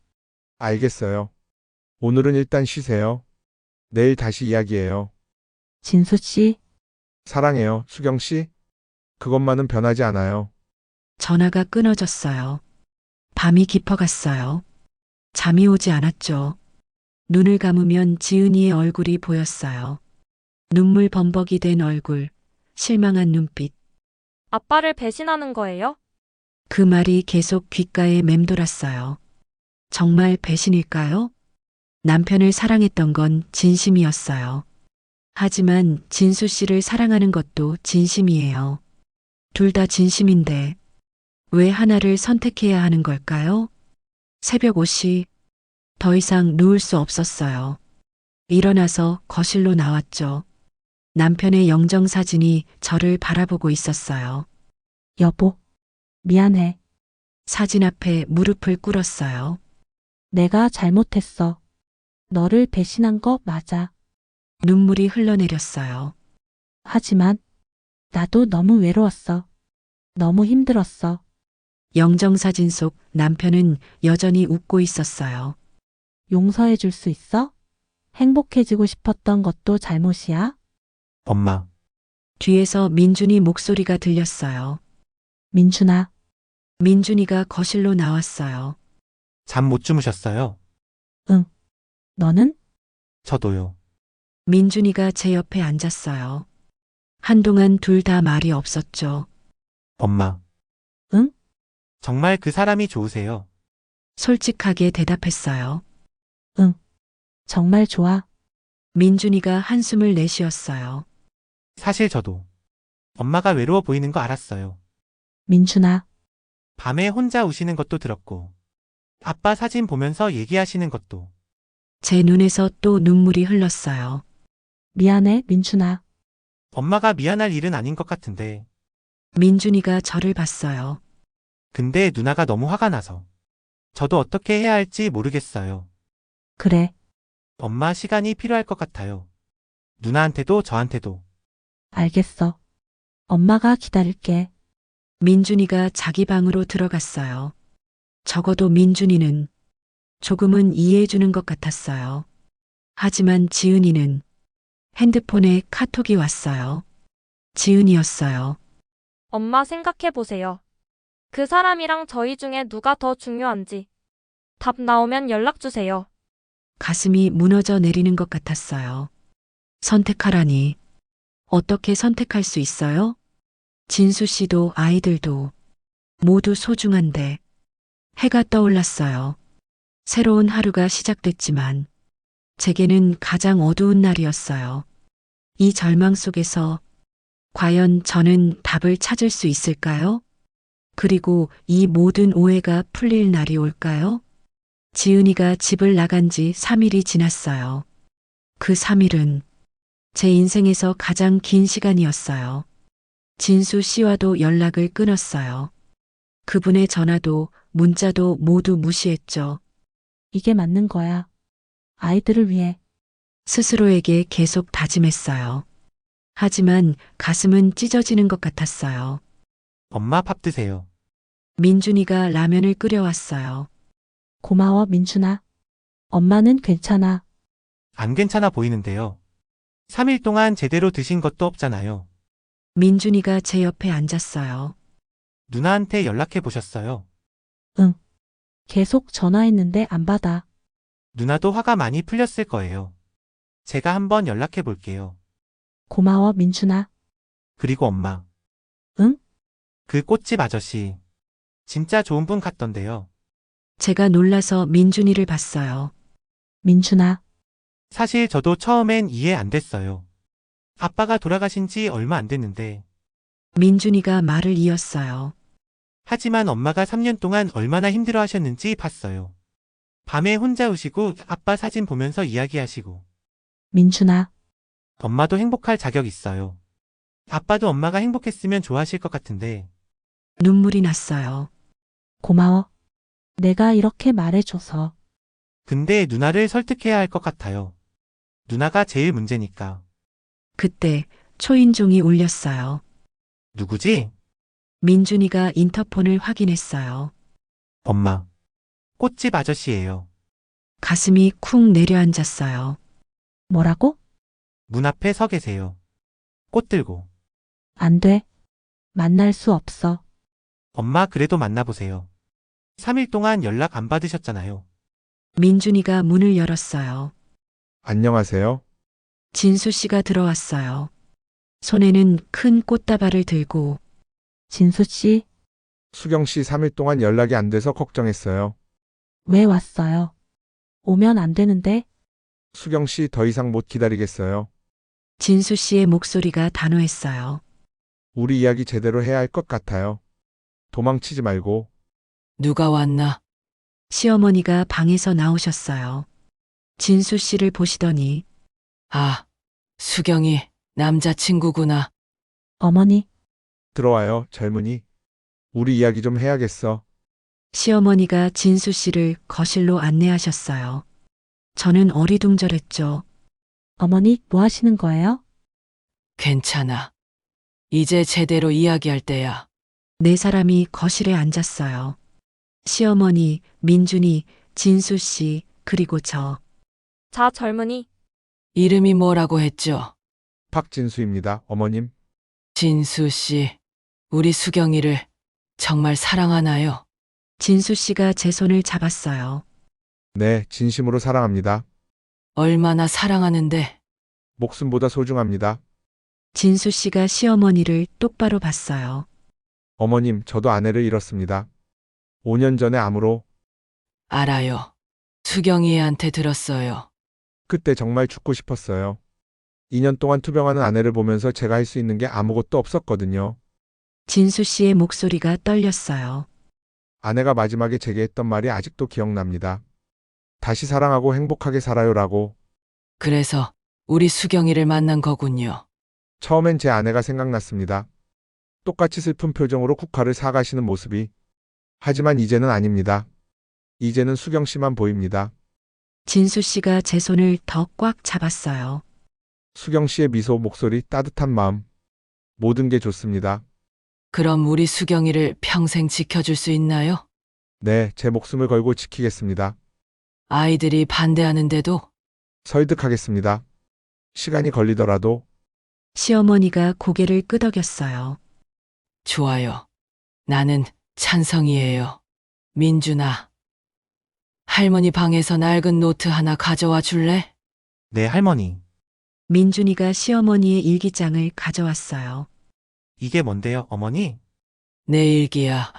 알겠어요. 오늘은 일단 쉬세요. 내일 다시 이야기해요. 진수 씨, 사랑해요, 수경 씨. 그것만은 변하지 않아요. 전화가 끊어졌어요. 밤이 깊어갔어요. 잠이 오지 않았죠. 눈을 감으면 지은이의 얼굴이 보였어요. 눈물 범벅이 된 얼굴, 실망한 눈빛. 아빠를 배신하는 거예요? 그 말이 계속 귓가에 맴돌았어요. 정말 배신일까요? 남편을 사랑했던 건 진심이었어요. 하지만 진수 씨를 사랑하는 것도 진심이에요. 둘 다 진심인데 왜 하나를 선택해야 하는 걸까요? 새벽 5시 더 이상 누울 수 없었어요. 일어나서 거실로 나왔죠. 남편의 영정사진이 저를 바라보고 있었어요. 여보, 미안해. 사진 앞에 무릎을 꿇었어요. 내가 잘못했어. 너를 배신한 거 맞아. 눈물이 흘러내렸어요. 하지만 나도 너무 외로웠어. 너무 힘들었어. 영정사진 속 남편은 여전히 웃고 있었어요. 용서해 줄 수 있어? 행복해지고 싶었던 것도 잘못이야? 엄마, 뒤에서 민준이 목소리가 들렸어요. 민준아, 민준이가 거실로 나왔어요. 잠 못 주무셨어요? 너는? 저도요. 민준이가 제 옆에 앉았어요. 한동안 둘 다 말이 없었죠. 엄마. 응? 정말 그 사람이 좋으세요? 솔직하게 대답했어요. 정말 좋아. 민준이가 한숨을 내쉬었어요. 사실 저도 엄마가 외로워 보이는 거 알았어요. 민준아, 밤에 혼자 우시는 것도 들었고, 아빠 사진 보면서 얘기하시는 것도. 제 눈에서 또 눈물이 흘렀어요. 미안해, 민준아. 엄마가 미안할 일은 아닌 것 같은데, 민준이가 저를 봤어요. 근데 누나가 너무 화가 나서 저도 어떻게 해야 할지 모르겠어요. 그래, 엄마 시간이 필요할 것 같아요. 누나한테도 저한테도. 알겠어. 엄마가 기다릴게. 민준이가 자기 방으로 들어갔어요. 적어도 민준이는 조금은 이해해주는 것 같았어요. 하지만 지은이는 핸드폰에 카톡이 왔어요. 지은이였어요. 엄마 생각해 보세요. 그 사람이랑 저희 중에 누가 더 중요한지. 답 나오면 연락 주세요. 가슴이 무너져 내리는 것 같았어요. 선택하라니. 어떻게 선택할 수 있어요? 진수 씨도 아이들도 모두 소중한데. 해가 떠올랐어요. 새로운 하루가 시작됐지만 제게는 가장 어두운 날이었어요. 이 절망 속에서 과연 저는 답을 찾을 수 있을까요? 그리고 이 모든 오해가 풀릴 날이 올까요? 지은이가 집을 나간 지 3일이 지났어요. 그 3일은 제 인생에서 가장 긴 시간이었어요. 진수 씨와도 연락을 끊었어요. 그분의 전화도 문자도 모두 무시했죠. 이게 맞는 거야. 아이들을 위해. 스스로에게 계속 다짐했어요. 하지만 가슴은 찢어지는 것 같았어요. 엄마 밥 드세요. 민준이가 라면을 끓여왔어요. 고마워, 민준아. 엄마는 괜찮아. 안 괜찮아 보이는데요. 3일 동안 제대로 드신 것도 없잖아요. 민준이가 제 옆에 앉았어요. 누나한테 연락해 보셨어요? 계속 전화했는데 안 받아. 누나도 화가 많이 풀렸을 거예요. 제가 한번 연락해 볼게요. 고마워, 민준아. 그리고 엄마. 응? 그 꽃집 아저씨. 진짜 좋은 분 같던데요. 제가 놀라서 민준이를 봤어요. 민준아, 사실 저도 처음엔 이해 안 됐어요. 아빠가 돌아가신 지 얼마 안 됐는데. 민준이가 말을 이었어요. 하지만 엄마가 3년 동안 얼마나 힘들어 하셨는지 봤어요. 밤에 혼자 우시고 아빠 사진 보면서 이야기하시고. 민준아, 엄마도 행복할 자격 있어요. 아빠도 엄마가 행복했으면 좋아하실 것 같은데. 눈물이 났어요. 고마워. 내가 이렇게 말해줘서. 근데 누나를 설득해야 할 것 같아요. 누나가 제일 문제니까. 그때 초인종이 울렸어요. 누구지? 민준이가 인터폰을 확인했어요. 엄마. 꽃집 아저씨예요. 가슴이 쿵 내려앉았어요. 뭐라고? 문 앞에 서 계세요. 꽃 들고. 안 돼. 만날 수 없어. 엄마 그래도 만나보세요. 3일 동안 연락 안 받으셨잖아요. 민준이가 문을 열었어요. 안녕하세요. 진수 씨가 들어왔어요. 손에는 큰 꽃다발을 들고 진수 씨, 수경 씨 3일 동안 연락이 안 돼서 걱정했어요. 왜 왔어요? 오면 안 되는데. 수경 씨 더 이상 못 기다리겠어요. 진수 씨의 목소리가 단호했어요. 우리 이야기 제대로 해야 할 것 같아요. 도망치지 말고. 누가 왔나? 시어머니가 방에서 나오셨어요. 진수 씨를 보시더니 아, 수경이 남자친구구나. 어머니, 들어와요, 젊은이. 우리 이야기 좀 해야겠어. 시어머니가 진수 씨를 거실로 안내하셨어요. 저는 어리둥절했죠. 어머니, 뭐 하시는 거예요? 괜찮아. 이제 제대로 이야기할 때야. 네 사람이 거실에 앉았어요. 시어머니, 민준이, 진수 씨, 그리고 저. 자, 젊은이. 이름이 뭐라고 했죠? 박진수입니다, 어머님. 진수 씨, 우리 수경이를 정말 사랑하나요? 진수 씨가 제 손을 잡았어요. 네, 진심으로 사랑합니다. 얼마나 사랑하는데 목숨보다 소중합니다. 진수 씨가 시어머니를 똑바로 봤어요. 어머님, 저도 아내를 잃었습니다. 5년 전에 암으로. 알아요. 수경이한테 들었어요. 그때 정말 죽고 싶었어요. 2년 동안 투병하는 아내를 보면서 제가 할 수 있는 게 아무것도 없었거든요. 진수 씨의 목소리가 떨렸어요. 아내가 마지막에 제게 했던 말이 아직도 기억납니다. 다시 사랑하고 행복하게 살아요라고. 그래서 우리 수경이를 만난 거군요. 처음엔 제 아내가 생각났습니다. 똑같이 슬픈 표정으로 국화를 사가시는 모습이. 하지만 이제는 아닙니다. 이제는 수경 씨만 보입니다. 진수 씨가 제 손을 더 꽉 잡았어요. 수경 씨의 미소, 목소리, 따뜻한 마음. 모든 게 좋습니다. 그럼 우리 수경이를 평생 지켜줄 수 있나요? 네, 제 목숨을 걸고 지키겠습니다. 아이들이 반대하는데도 설득하겠습니다. 시간이 걸리더라도. 시어머니가 고개를 끄덕였어요. 좋아요. 나는 찬성이에요. 민준아, 할머니 방에서 낡은 노트 하나 가져와 줄래? 네, 할머니. 민준이가 시어머니의 일기장을 가져왔어요. 이게 뭔데요, 어머니? 내 일기야.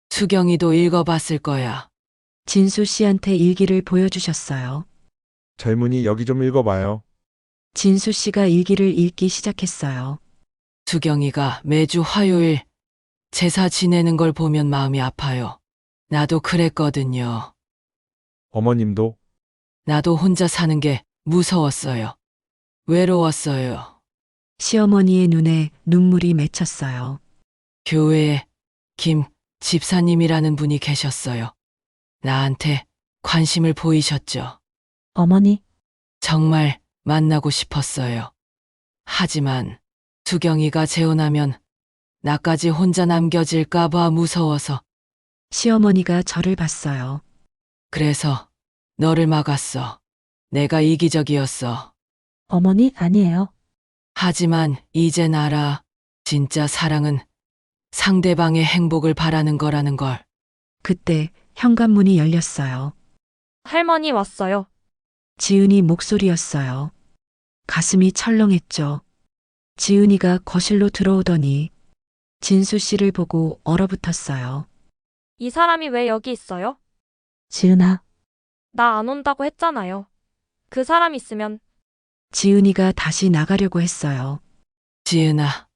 수경이도 읽어봤을 거야. 진수 씨한테 일기를 보여주셨어요. 젊은이, 여기 좀 읽어봐요. 진수 씨가 일기를 읽기 시작했어요. 수경이가 매주 화요일 제사 지내는 걸 보면 마음이 아파요. 나도 그랬거든요. 어머님도. 나도 혼자 사는 게 무서웠어요. 외로웠어요. 시어머니의 눈에 눈물이 맺혔어요. 교회에 김 집사님이라는 분이 계셨어요. 나한테 관심을 보이셨죠. 어머니, 정말 만나고 싶었어요. 하지만 수경이가 재혼하면 나까지 혼자 남겨질까봐 무서워서 시어머니가 저를 봤어요. 그래서 너를 막았어. 내가 이기적이었어. 어머니, 아니에요. 하지만 이젠 알아. 진짜 사랑은 상대방의 행복을 바라는 거라는 걸. 그때 현관문이 열렸어요. 할머니 왔어요. 지은이 목소리였어요. 가슴이 철렁했죠. 지은이가 거실로 들어오더니 진수 씨를 보고 얼어붙었어요. 이 사람이 왜 여기 있어요? 지은아, 나 안 온다고 했잖아요. 그 사람 있으면 지은이가 다시 나가려고 했어요. 지은아,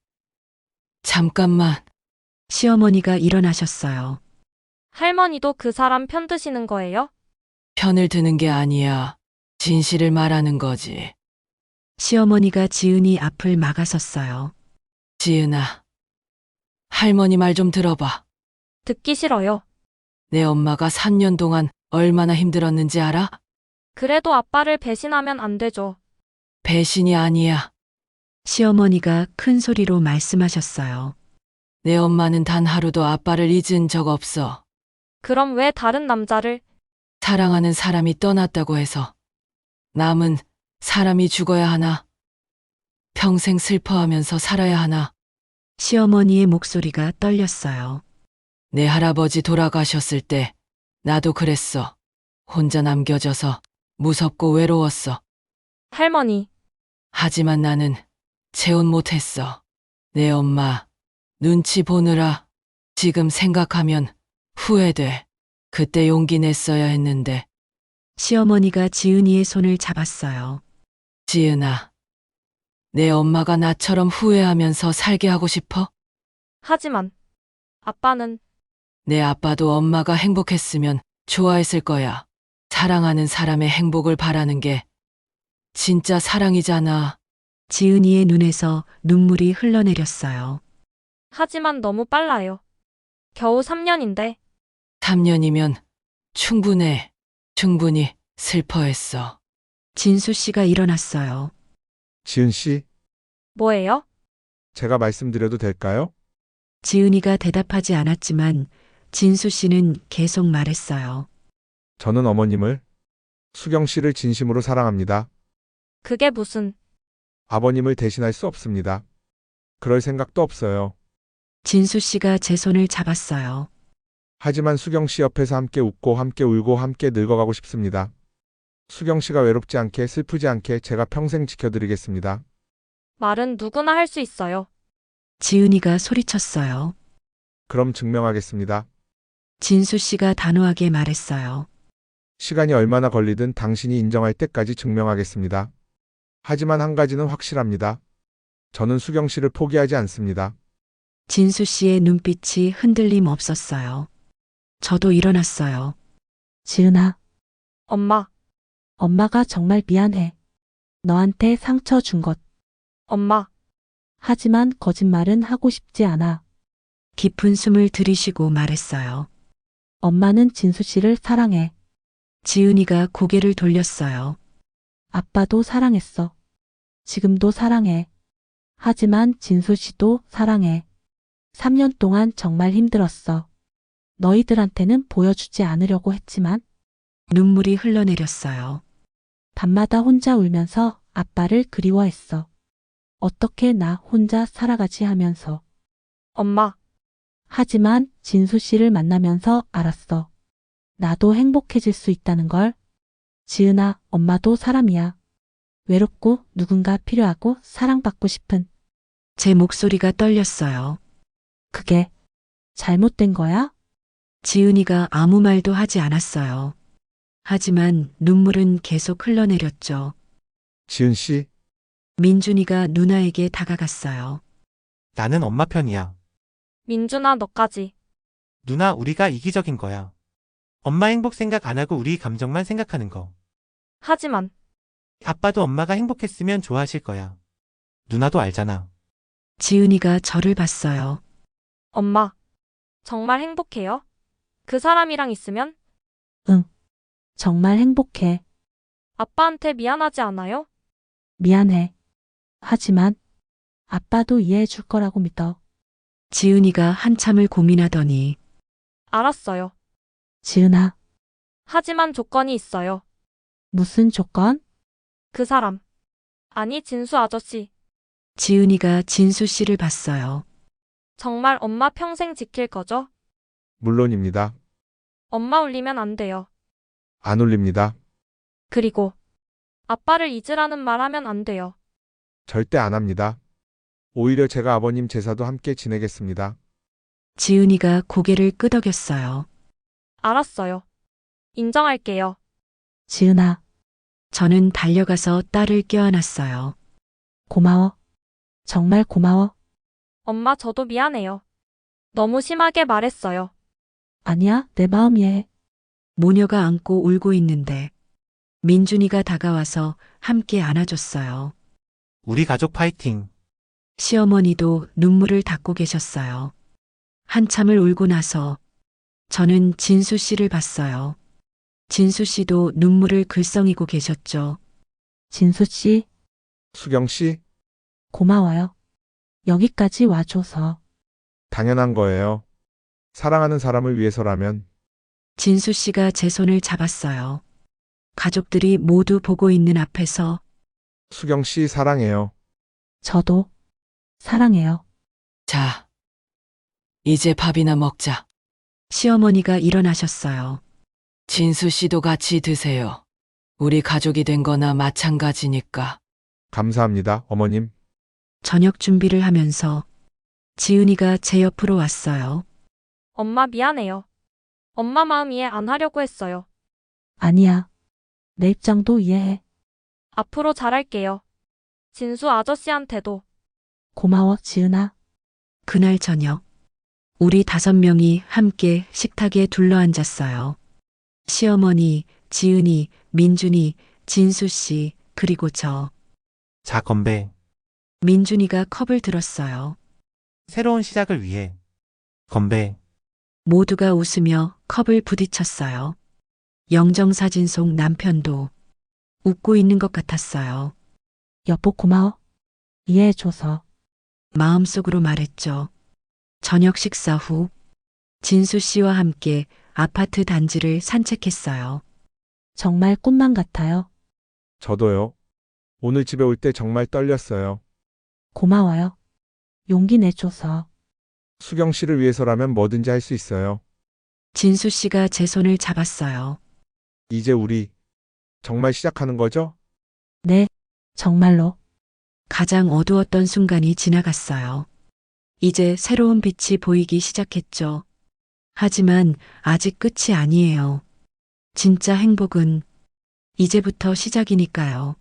잠깐만. 시어머니가 일어나셨어요. 할머니도 그 사람 편 드시는 거예요? 편을 드는 게 아니야. 진실을 말하는 거지. 시어머니가 지은이 앞을 막아섰어요. 지은아, 할머니 말 좀 들어봐. 듣기 싫어요. 내 엄마가 3년 동안 얼마나 힘들었는지 알아? 그래도 아빠를 배신하면 안 되죠. 배신이 아니야. 시어머니가 큰 소리로 말씀하셨어요. 내 엄마는 단 하루도 아빠를 잊은 적 없어. 그럼 왜 다른 남자를? 사랑하는 사람이 떠났다고 해서 남은 사람이 죽어야 하나? 평생 슬퍼하면서 살아야 하나? 시어머니의 목소리가 떨렸어요. 내 할아버지 돌아가셨을 때 나도 그랬어. 혼자 남겨져서 무섭고 외로웠어. 할머니, 하지만 나는 재혼 못했어. 내 엄마 눈치 보느라 지금 생각하면 후회돼. 그때 용기 냈어야 했는데. 시어머니가 지은이의 손을 잡았어요. 지은아, 내 엄마가 나처럼 후회하면서 살게 하고 싶어? 하지만 아빠는 내 아빠도 엄마가 행복했으면 좋아했을 거야. 사랑하는 사람의 행복을 바라는 게 진짜 사랑이잖아. 지은이의 눈에서 눈물이 흘러내렸어요. 하지만 너무 빨라요. 겨우 3년인데 3년이면 충분해. 충분히 슬퍼했어. 진수 씨가 일어났어요. 지은 씨, 뭐예요? 제가 말씀드려도 될까요? 지은이가 대답하지 않았지만 진수 씨는 계속 말했어요. 저는 어머님을, 수경 씨를 진심으로 사랑합니다. 그게 무슨 아버님을 대신할 수 없습니다. 그럴 생각도 없어요. 진수 씨가 제 손을 잡았어요. 하지만 수경 씨 옆에서 함께 웃고 함께 울고 함께 늙어가고 싶습니다. 수경 씨가 외롭지 않게 슬프지 않게 제가 평생 지켜드리겠습니다. 말은 누구나 할 수 있어요. 지은이가 소리쳤어요. 그럼 증명하겠습니다. 진수 씨가 단호하게 말했어요. 시간이 얼마나 걸리든 당신이 인정할 때까지 증명하겠습니다. 하지만 한 가지는 확실합니다. 저는 수경 씨를 포기하지 않습니다. 진수 씨의 눈빛이 흔들림 없었어요. 저도 일어났어요. 지은아, 엄마, 엄마가 정말 미안해. 너한테 상처 준 것. 엄마, 하지만 거짓말은 하고 싶지 않아. 깊은 숨을 들이쉬고 말했어요. 엄마는 진수 씨를 사랑해. 지은이가 고개를 돌렸어요. 아빠도 사랑했어. 지금도 사랑해. 하지만 진수 씨도 사랑해. 3년 동안 정말 힘들었어. 너희들한테는 보여주지 않으려고 했지만 눈물이 흘러내렸어요. 밤마다 혼자 울면서 아빠를 그리워했어. 어떻게 나 혼자 살아가지 하면서. 엄마, 하지만 진수 씨를 만나면서 알았어. 나도 행복해질 수 있다는 걸. 지은아, 엄마도 사람이야. 외롭고 누군가 필요하고 사랑받고 싶은. 제 목소리가 떨렸어요. 그게 잘못된 거야? 지은이가 아무 말도 하지 않았어요. 하지만 눈물은 계속 흘러내렸죠. 지은 씨, 민준이가 누나에게 다가갔어요. 나는 엄마 편이야. 민준아 너까지. 누나, 우리가 이기적인 거야. 엄마 행복 생각 안 하고 우리 감정만 생각하는 거. 하지만 아빠도 엄마가 행복했으면 좋아하실 거야. 누나도 알잖아. 지은이가 저를 봤어요. 엄마, 정말 행복해요? 그 사람이랑 있으면? 정말 행복해. 아빠한테 미안하지 않아요? 미안해. 하지만 아빠도 이해해 줄 거라고 믿어. 지은이가 한참을 고민하더니 알았어요. 지은아, 하지만 조건이 있어요. 무슨 조건? 그 사람. 아니, 진수 아저씨. 지은이가 진수 씨를 봤어요. 정말 엄마 평생 지킬 거죠? 물론입니다. 엄마 울리면 안 돼요. 안 울립니다. 그리고 아빠를 잊으라는 말 하면 안 돼요. 절대 안 합니다. 오히려 제가 아버님 제사도 함께 지내겠습니다. 지은이가 고개를 끄덕였어요. 알았어요. 인정할게요. 지은아, 저는 달려가서 딸을 껴안았어요. 고마워. 정말 고마워. 엄마 저도 미안해요. 너무 심하게 말했어요. 아니야, 내 마음이해. 모녀가 안고 울고 있는데 민준이가 다가와서 함께 안아줬어요. 우리 가족 파이팅. 시어머니도 눈물을 닦고 계셨어요. 한참을 울고 나서 저는 진수 씨를 봤어요. 진수 씨도 눈물을 글썽이고 계셨죠. 진수 씨, 수경 씨, 고마워요. 여기까지 와줘서. 당연한 거예요. 사랑하는 사람을 위해서라면. 진수 씨가 제 손을 잡았어요. 가족들이 모두 보고 있는 앞에서 수경 씨 사랑해요. 저도 사랑해요. 자, 이제 밥이나 먹자. 시어머니가 일어나셨어요. 진수 씨도 같이 드세요. 우리 가족이 된 거나 마찬가지니까. 감사합니다, 어머님. 저녁 준비를 하면서 지은이가 제 옆으로 왔어요. 엄마 미안해요. 엄마 마음 이해 안 하려고 했어요. 아니야. 내 입장도 이해해. 앞으로 잘할게요. 진수 아저씨한테도. 고마워, 지은아. 그날 저녁, 우리 5명이 함께 식탁에 둘러앉았어요. 시어머니, 지은이, 민준이, 진수 씨, 그리고 저. 자, 건배. 민준이가 컵을 들었어요. 새로운 시작을 위해. 건배. 모두가 웃으며 컵을 부딪혔어요. 영정사진 속 남편도 웃고 있는 것 같았어요. 여보, 고마워. 이해해줘서. 마음속으로 말했죠. 저녁 식사 후 진수 씨와 함께 아파트 단지를 산책했어요. 정말 꿈만 같아요. 저도요. 오늘 집에 올 때 정말 떨렸어요. 고마워요. 용기 내줘서. 수경 씨를 위해서라면 뭐든지 할 수 있어요. 진수 씨가 제 손을 잡았어요. 이제 우리 정말 시작하는 거죠? 네, 정말로. 가장 어두웠던 순간이 지나갔어요. 이제 새로운 빛이 보이기 시작했죠. 하지만 아직 끝이 아니에요. 진짜 행복은 이제부터 시작이니까요.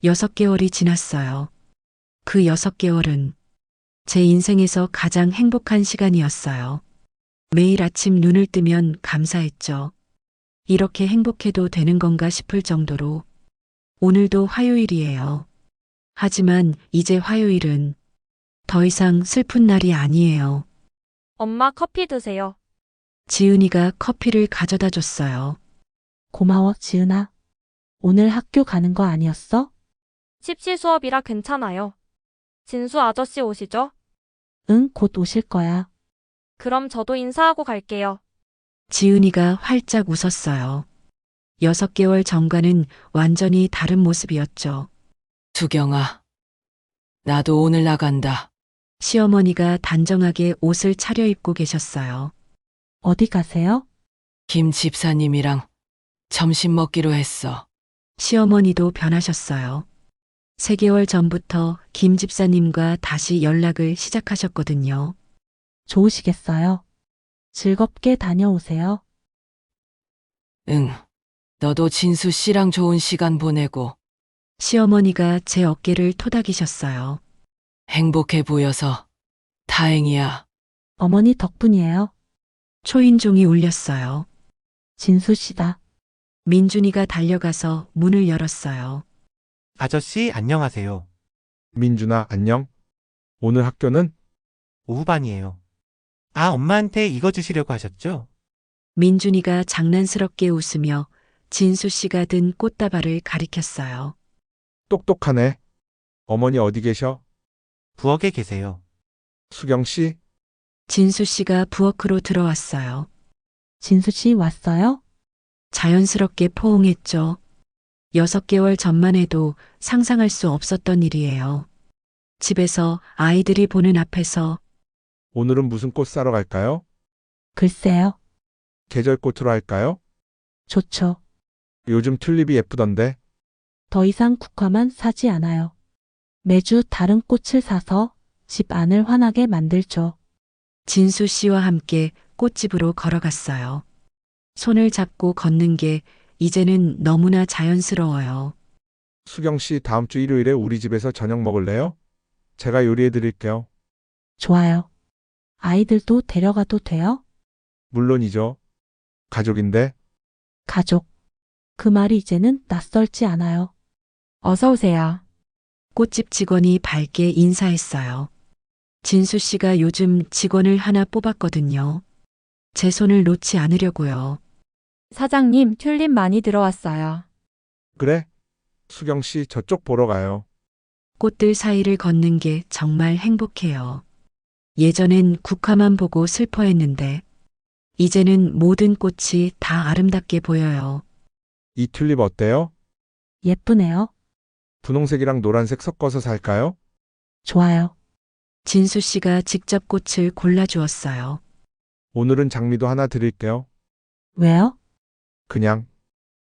6개월이 지났어요. 그 6개월은 제 인생에서 가장 행복한 시간이었어요. 매일 아침 눈을 뜨면 감사했죠. 이렇게 행복해도 되는 건가 싶을 정도로. 오늘도 화요일이에요. 하지만 이제 화요일은 더 이상 슬픈 날이 아니에요. 엄마 커피 드세요. 지은이가 커피를 가져다 줬어요. 고마워, 지은아. 오늘 학교 가는 거 아니었어? 십시 수업이라 괜찮아요. 진수 아저씨 오시죠? 응, 곧 오실 거야. 그럼 저도 인사하고 갈게요. 지은이가 활짝 웃었어요. 6개월 전과는 완전히 다른 모습이었죠. 수경아, 나도 오늘 나간다. 시어머니가 단정하게 옷을 차려입고 계셨어요. 어디 가세요? 김 집사님이랑 점심 먹기로 했어. 시어머니도 변하셨어요. 3개월 전부터 김 집사님과 다시 연락을 시작하셨거든요. 좋으시겠어요? 즐겁게 다녀오세요. 응. 너도 진수 씨랑 좋은 시간 보내고 시어머니가 제 어깨를 토닥이셨어요. 행복해 보여서 다행이야. 어머니 덕분이에요. 초인종이 울렸어요. 진수 씨다. 민준이가 달려가서 문을 열었어요. 아저씨, 안녕하세요. 민준아, 안녕. 오늘 학교는? 오후반이에요. 아, 엄마한테 이거 주시려고 하셨죠? 민준이가 장난스럽게 웃으며 진수 씨가 든 꽃다발을 가리켰어요. 똑똑하네. 어머니 어디 계셔? 부엌에 계세요. 수경 씨? 진수 씨가 부엌으로 들어왔어요. 진수 씨 왔어요? 자연스럽게 포옹했죠. 6개월 전만 해도 상상할 수 없었던 일이에요. 집에서 아이들이 보는 앞에서 오늘은 무슨 꽃 사러 갈까요? 글쎄요. 계절꽃으로 할까요? 좋죠. 요즘 튤립이 예쁘던데. 더 이상 국화만 사지 않아요. 매주 다른 꽃을 사서 집 안을 환하게 만들죠. 진수 씨와 함께 꽃집으로 걸어갔어요. 손을 잡고 걷는 게 이제는 너무나 자연스러워요. 수경 씨, 다음 주 일요일에 우리 집에서 저녁 먹을래요? 제가 요리해 드릴게요. 좋아요. 아이들도 데려가도 돼요? 물론이죠. 가족인데. 가족. 그 말이 이제는 낯설지 않아요. 어서 오세요. 꽃집 직원이 밝게 인사했어요. 진수 씨가 요즘 직원을 하나 뽑았거든요. 제 손을 놓지 않으려고요. 사장님, 튤립 많이 들어왔어요. 그래? 수경 씨, 저쪽 보러 가요. 꽃들 사이를 걷는 게 정말 행복해요. 예전엔 국화만 보고 슬퍼했는데 이제는 모든 꽃이 다 아름답게 보여요. 이 튤립 어때요? 예쁘네요. 분홍색이랑 노란색 섞어서 살까요? 좋아요. 진수 씨가 직접 꽃을 골라주었어요. 오늘은 장미도 하나 드릴게요. 왜요? 그냥.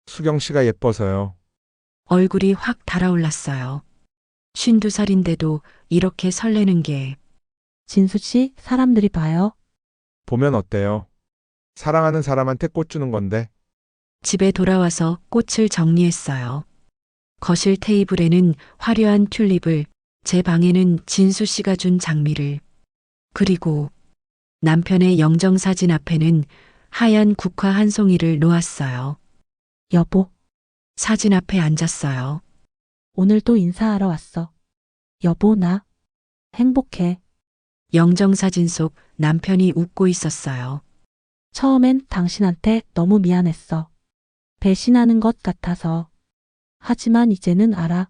수경 씨가 예뻐서요. 얼굴이 확 달아올랐어요. 52살인데도 이렇게 설레는 게 진수 씨, 사람들이 봐요. 보면 어때요? 사랑하는 사람한테 꽃 주는 건데. 집에 돌아와서 꽃을 정리했어요. 거실 테이블에는 화려한 튤립을, 제 방에는 진수 씨가 준 장미를, 그리고 남편의 영정사진 앞에는 하얀 국화 한 송이를 놓았어요. 여보, 사진 앞에 앉았어요. 오늘도 인사하러 왔어. 여보, 나 행복해. 영정사진 속 남편이 웃고 있었어요. 처음엔 당신한테 너무 미안했어. 배신하는 것 같아서. 하지만 이제는 알아.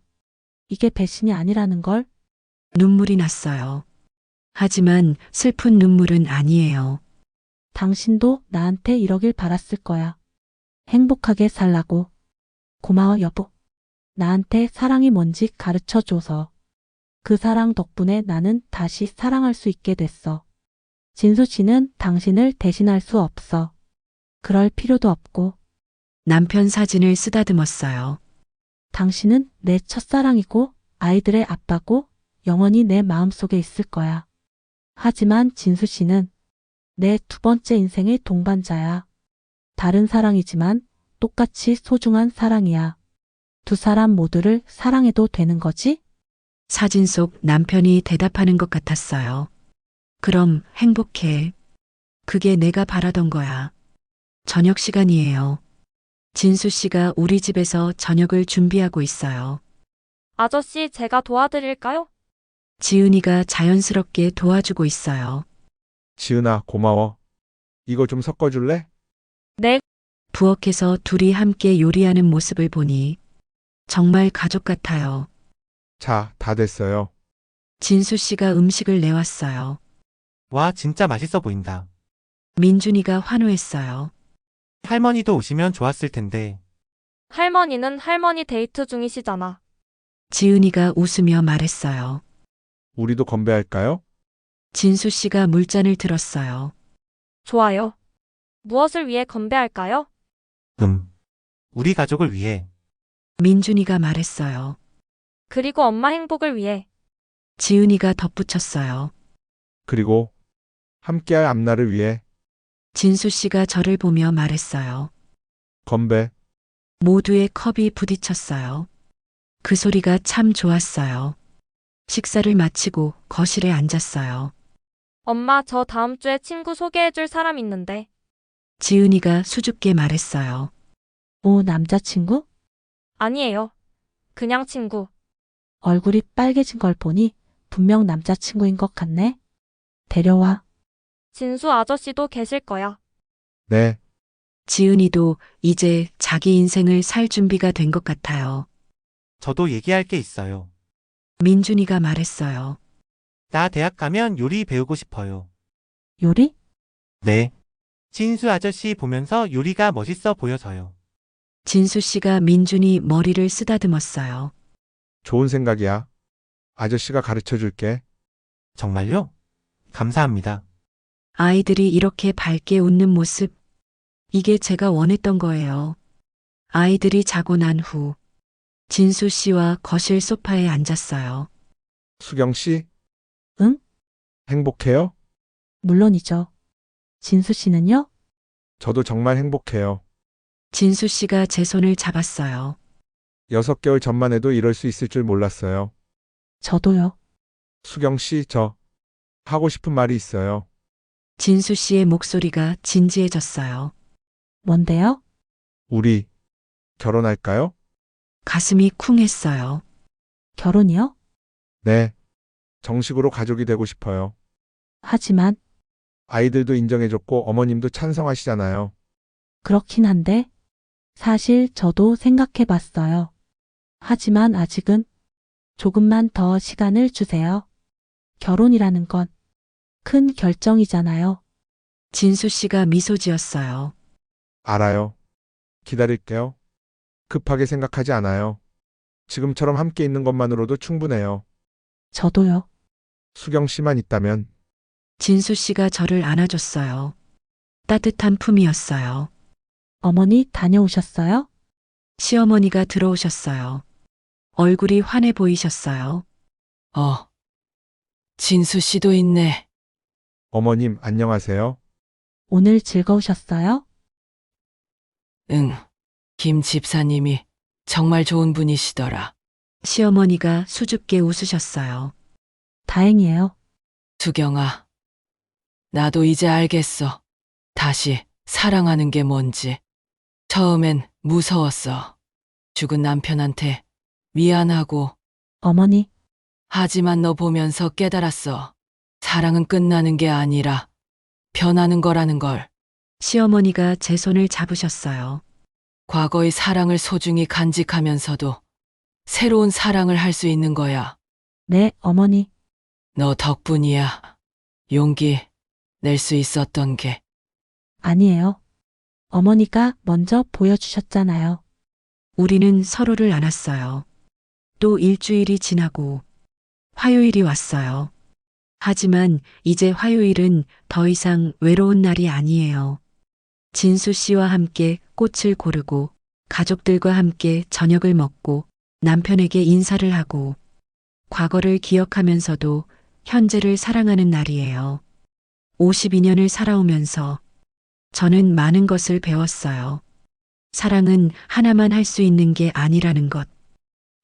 이게 배신이 아니라는 걸. 눈물이 났어요. 하지만 슬픈 눈물은 아니에요. 당신도 나한테 이러길 바랐을 거야. 행복하게 살라고. 고마워, 여보. 나한테 사랑이 뭔지 가르쳐 줘서. 그 사랑 덕분에 나는 다시 사랑할 수 있게 됐어. 진수 씨는 당신을 대신할 수 없어. 그럴 필요도 없고. 남편 사진을 쓰다듬었어요. 당신은 내 첫사랑이고 아이들의 아빠고 영원히 내 마음속에 있을 거야. 하지만 진수 씨는 내 두 번째 인생의 동반자야. 다른 사랑이지만 똑같이 소중한 사랑이야. 두 사람 모두를 사랑해도 되는 거지? 사진 속 남편이 대답하는 것 같았어요. 그럼 행복해. 그게 내가 바라던 거야. 저녁 시간이에요. 진수 씨가 우리 집에서 저녁을 준비하고 있어요. 아저씨, 제가 도와드릴까요? 지은이가 자연스럽게 도와주고 있어요. 지은아, 고마워. 이거 좀 섞어줄래? 네, 부엌에서 둘이 함께 요리하는 모습을 보니 정말 가족 같아요. 자, 다 됐어요. 진수 씨가 음식을 내왔어요. 와, 진짜 맛있어 보인다. 민준이가 환호했어요. 할머니도 오시면 좋았을 텐데. 할머니는 할머니 데이트 중이시잖아. 지은이가 웃으며 말했어요. 우리도 건배할까요? 진수 씨가 물잔을 들었어요. 좋아요. 무엇을 위해 건배할까요? 우리 가족을 위해. 민준이가 말했어요. 그리고 엄마 행복을 위해. 지은이가 덧붙였어요. 그리고 함께할 앞날을 위해 진수 씨가 저를 보며 말했어요. 건배. 모두의 컵이 부딪혔어요. 그 소리가 참 좋았어요. 식사를 마치고 거실에 앉았어요. 엄마, 저 다음 주에 친구 소개해줄 사람 있는데. 지은이가 수줍게 말했어요. 오, 남자친구? 아니에요. 그냥 친구. 얼굴이 빨개진 걸 보니 분명 남자친구인 것 같네. 데려와. 진수 아저씨도 계실 거야. 네. 지은이도 이제 자기 인생을 살 준비가 된 것 같아요. 저도 얘기할 게 있어요. 민준이가 말했어요. 나 대학 가면 요리 배우고 싶어요. 요리? 네. 진수 아저씨 보면서 요리가 멋있어 보여서요. 진수 씨가 민준이 머리를 쓰다듬었어요. 좋은 생각이야. 아저씨가 가르쳐 줄게. 정말요? 감사합니다. 아이들이 이렇게 밝게 웃는 모습. 이게 제가 원했던 거예요. 아이들이 자고 난 후 진수 씨와 거실 소파에 앉았어요. 수경 씨? 응? 행복해요? 물론이죠. 진수 씨는요? 저도 정말 행복해요. 진수 씨가 제 손을 잡았어요. 6개월 전만 해도 이럴 수 있을 줄 몰랐어요. 저도요. 수경 씨, 저 하고 싶은 말이 있어요. 진수 씨의 목소리가 진지해졌어요. 뭔데요? 우리 결혼할까요? 가슴이 쿵했어요. 결혼이요? 네. 정식으로 가족이 되고 싶어요. 하지만 아이들도 인정해줬고 어머님도 찬성하시잖아요. 그렇긴 한데 사실 저도 생각해 봤어요. 하지만 아직은 조금만 더 시간을 주세요. 결혼이라는 건 큰 결정이잖아요. 진수 씨가 미소 지었어요. 알아요. 기다릴게요. 급하게 생각하지 않아요. 지금처럼 함께 있는 것만으로도 충분해요. 저도요. 수경 씨만 있다면 진수 씨가 저를 안아줬어요. 따뜻한 품이었어요. 어머니 다녀오셨어요? 시어머니가 들어오셨어요. 얼굴이 환해 보이셨어요. 진수 씨도 있네. 어머님 안녕하세요. 오늘 즐거우셨어요? 응. 김 집사님이 정말 좋은 분이시더라. 시어머니가 수줍게 웃으셨어요. 다행이에요. 수경아, 나도 이제 알겠어. 다시 사랑하는 게 뭔지. 처음엔 무서웠어. 죽은 남편한테 미안하고. 어머니, 하지만 너 보면서 깨달았어. 사랑은 끝나는 게 아니라 변하는 거라는 걸. 시어머니가 제 손을 잡으셨어요. 과거의 사랑을 소중히 간직하면서도 새로운 사랑을 할 수 있는 거야. 네, 어머니. 너 덕분이야. 용기 낼 수 있었던 게. 아니에요. 어머니가 먼저 보여주셨잖아요. 우리는 서로를 안았어요. 또 일주일이 지나고 화요일이 왔어요. 하지만 이제 화요일은 더 이상 외로운 날이 아니에요. 진수 씨와 함께 꽃을 고르고 가족들과 함께 저녁을 먹고 남편에게 인사를 하고 과거를 기억하면서도 현재를 사랑하는 날이에요. 52년을 살아오면서 저는 많은 것을 배웠어요. 사랑은 하나만 할 수 있는 게 아니라는 것.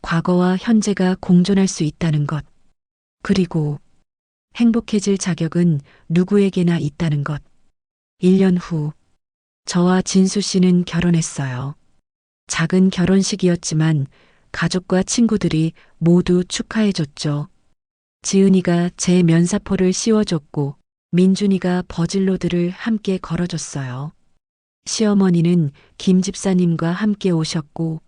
과거와 현재가 공존할 수 있다는 것. 그리고 행복해질 자격은 누구에게나 있다는 것. 1년 후, 저와 진수 씨는 결혼했어요. 작은 결혼식이었지만 가족과 친구들이 모두 축하해줬죠. 지은이가 제 면사포를 씌워줬고 민준이가 버질로드를 함께 걸어줬어요. 시어머니는 김 집사님과 함께 오셨고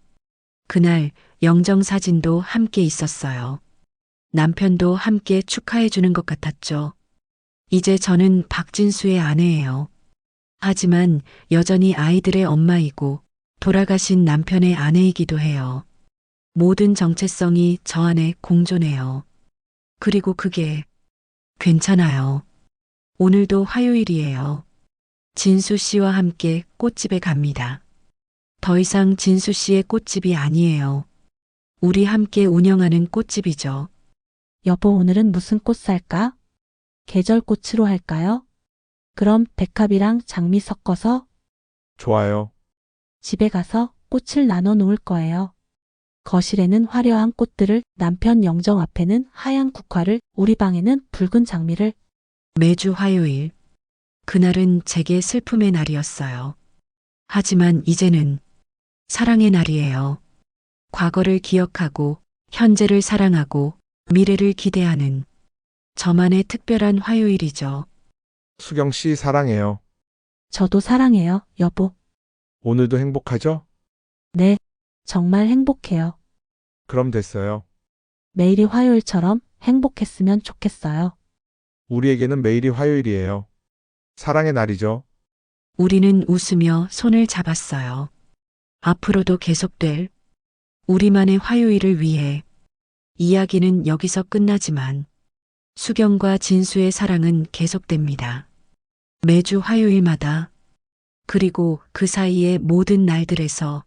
그날 영정사진도 함께 있었어요. 남편도 함께 축하해주는 것 같았죠. 이제 저는 박진수의 아내예요. 하지만 여전히 아이들의 엄마이고 돌아가신 남편의 아내이기도 해요. 모든 정체성이 저 안에 공존해요. 그리고 그게 괜찮아요. 오늘도 화요일이에요. 진수 씨와 함께 꽃집에 갑니다. 더 이상 진수 씨의 꽃집이 아니에요. 우리 함께 운영하는 꽃집이죠. 여보, 오늘은 무슨 꽃 살까? 계절꽃으로 할까요? 그럼 백합이랑 장미 섞어서 좋아요. 집에 가서 꽃을 나눠 놓을 거예요. 거실에는 화려한 꽃들을, 남편 영정 앞에는 하얀 국화를, 우리 방에는 붉은 장미를. 매주 화요일. 그날은 제게 슬픔의 날이었어요. 하지만 이제는 사랑의 날이에요. 과거를 기억하고 현재를 사랑하고 미래를 기대하는 저만의 특별한 화요일이죠. 수경 씨 사랑해요. 저도 사랑해요, 여보. 오늘도 행복하죠? 네, 정말 행복해요. 그럼 됐어요. 매일이 화요일처럼 행복했으면 좋겠어요. 우리에게는 매일이 화요일이에요. 사랑의 날이죠. 우리는 웃으며 손을 잡았어요. 앞으로도 계속될 우리만의 화요일을 위해. 이야기는 여기서 끝나지만 수경과 진수의 사랑은 계속됩니다. 매주 화요일마다. 그리고 그 사이의 모든 날들에서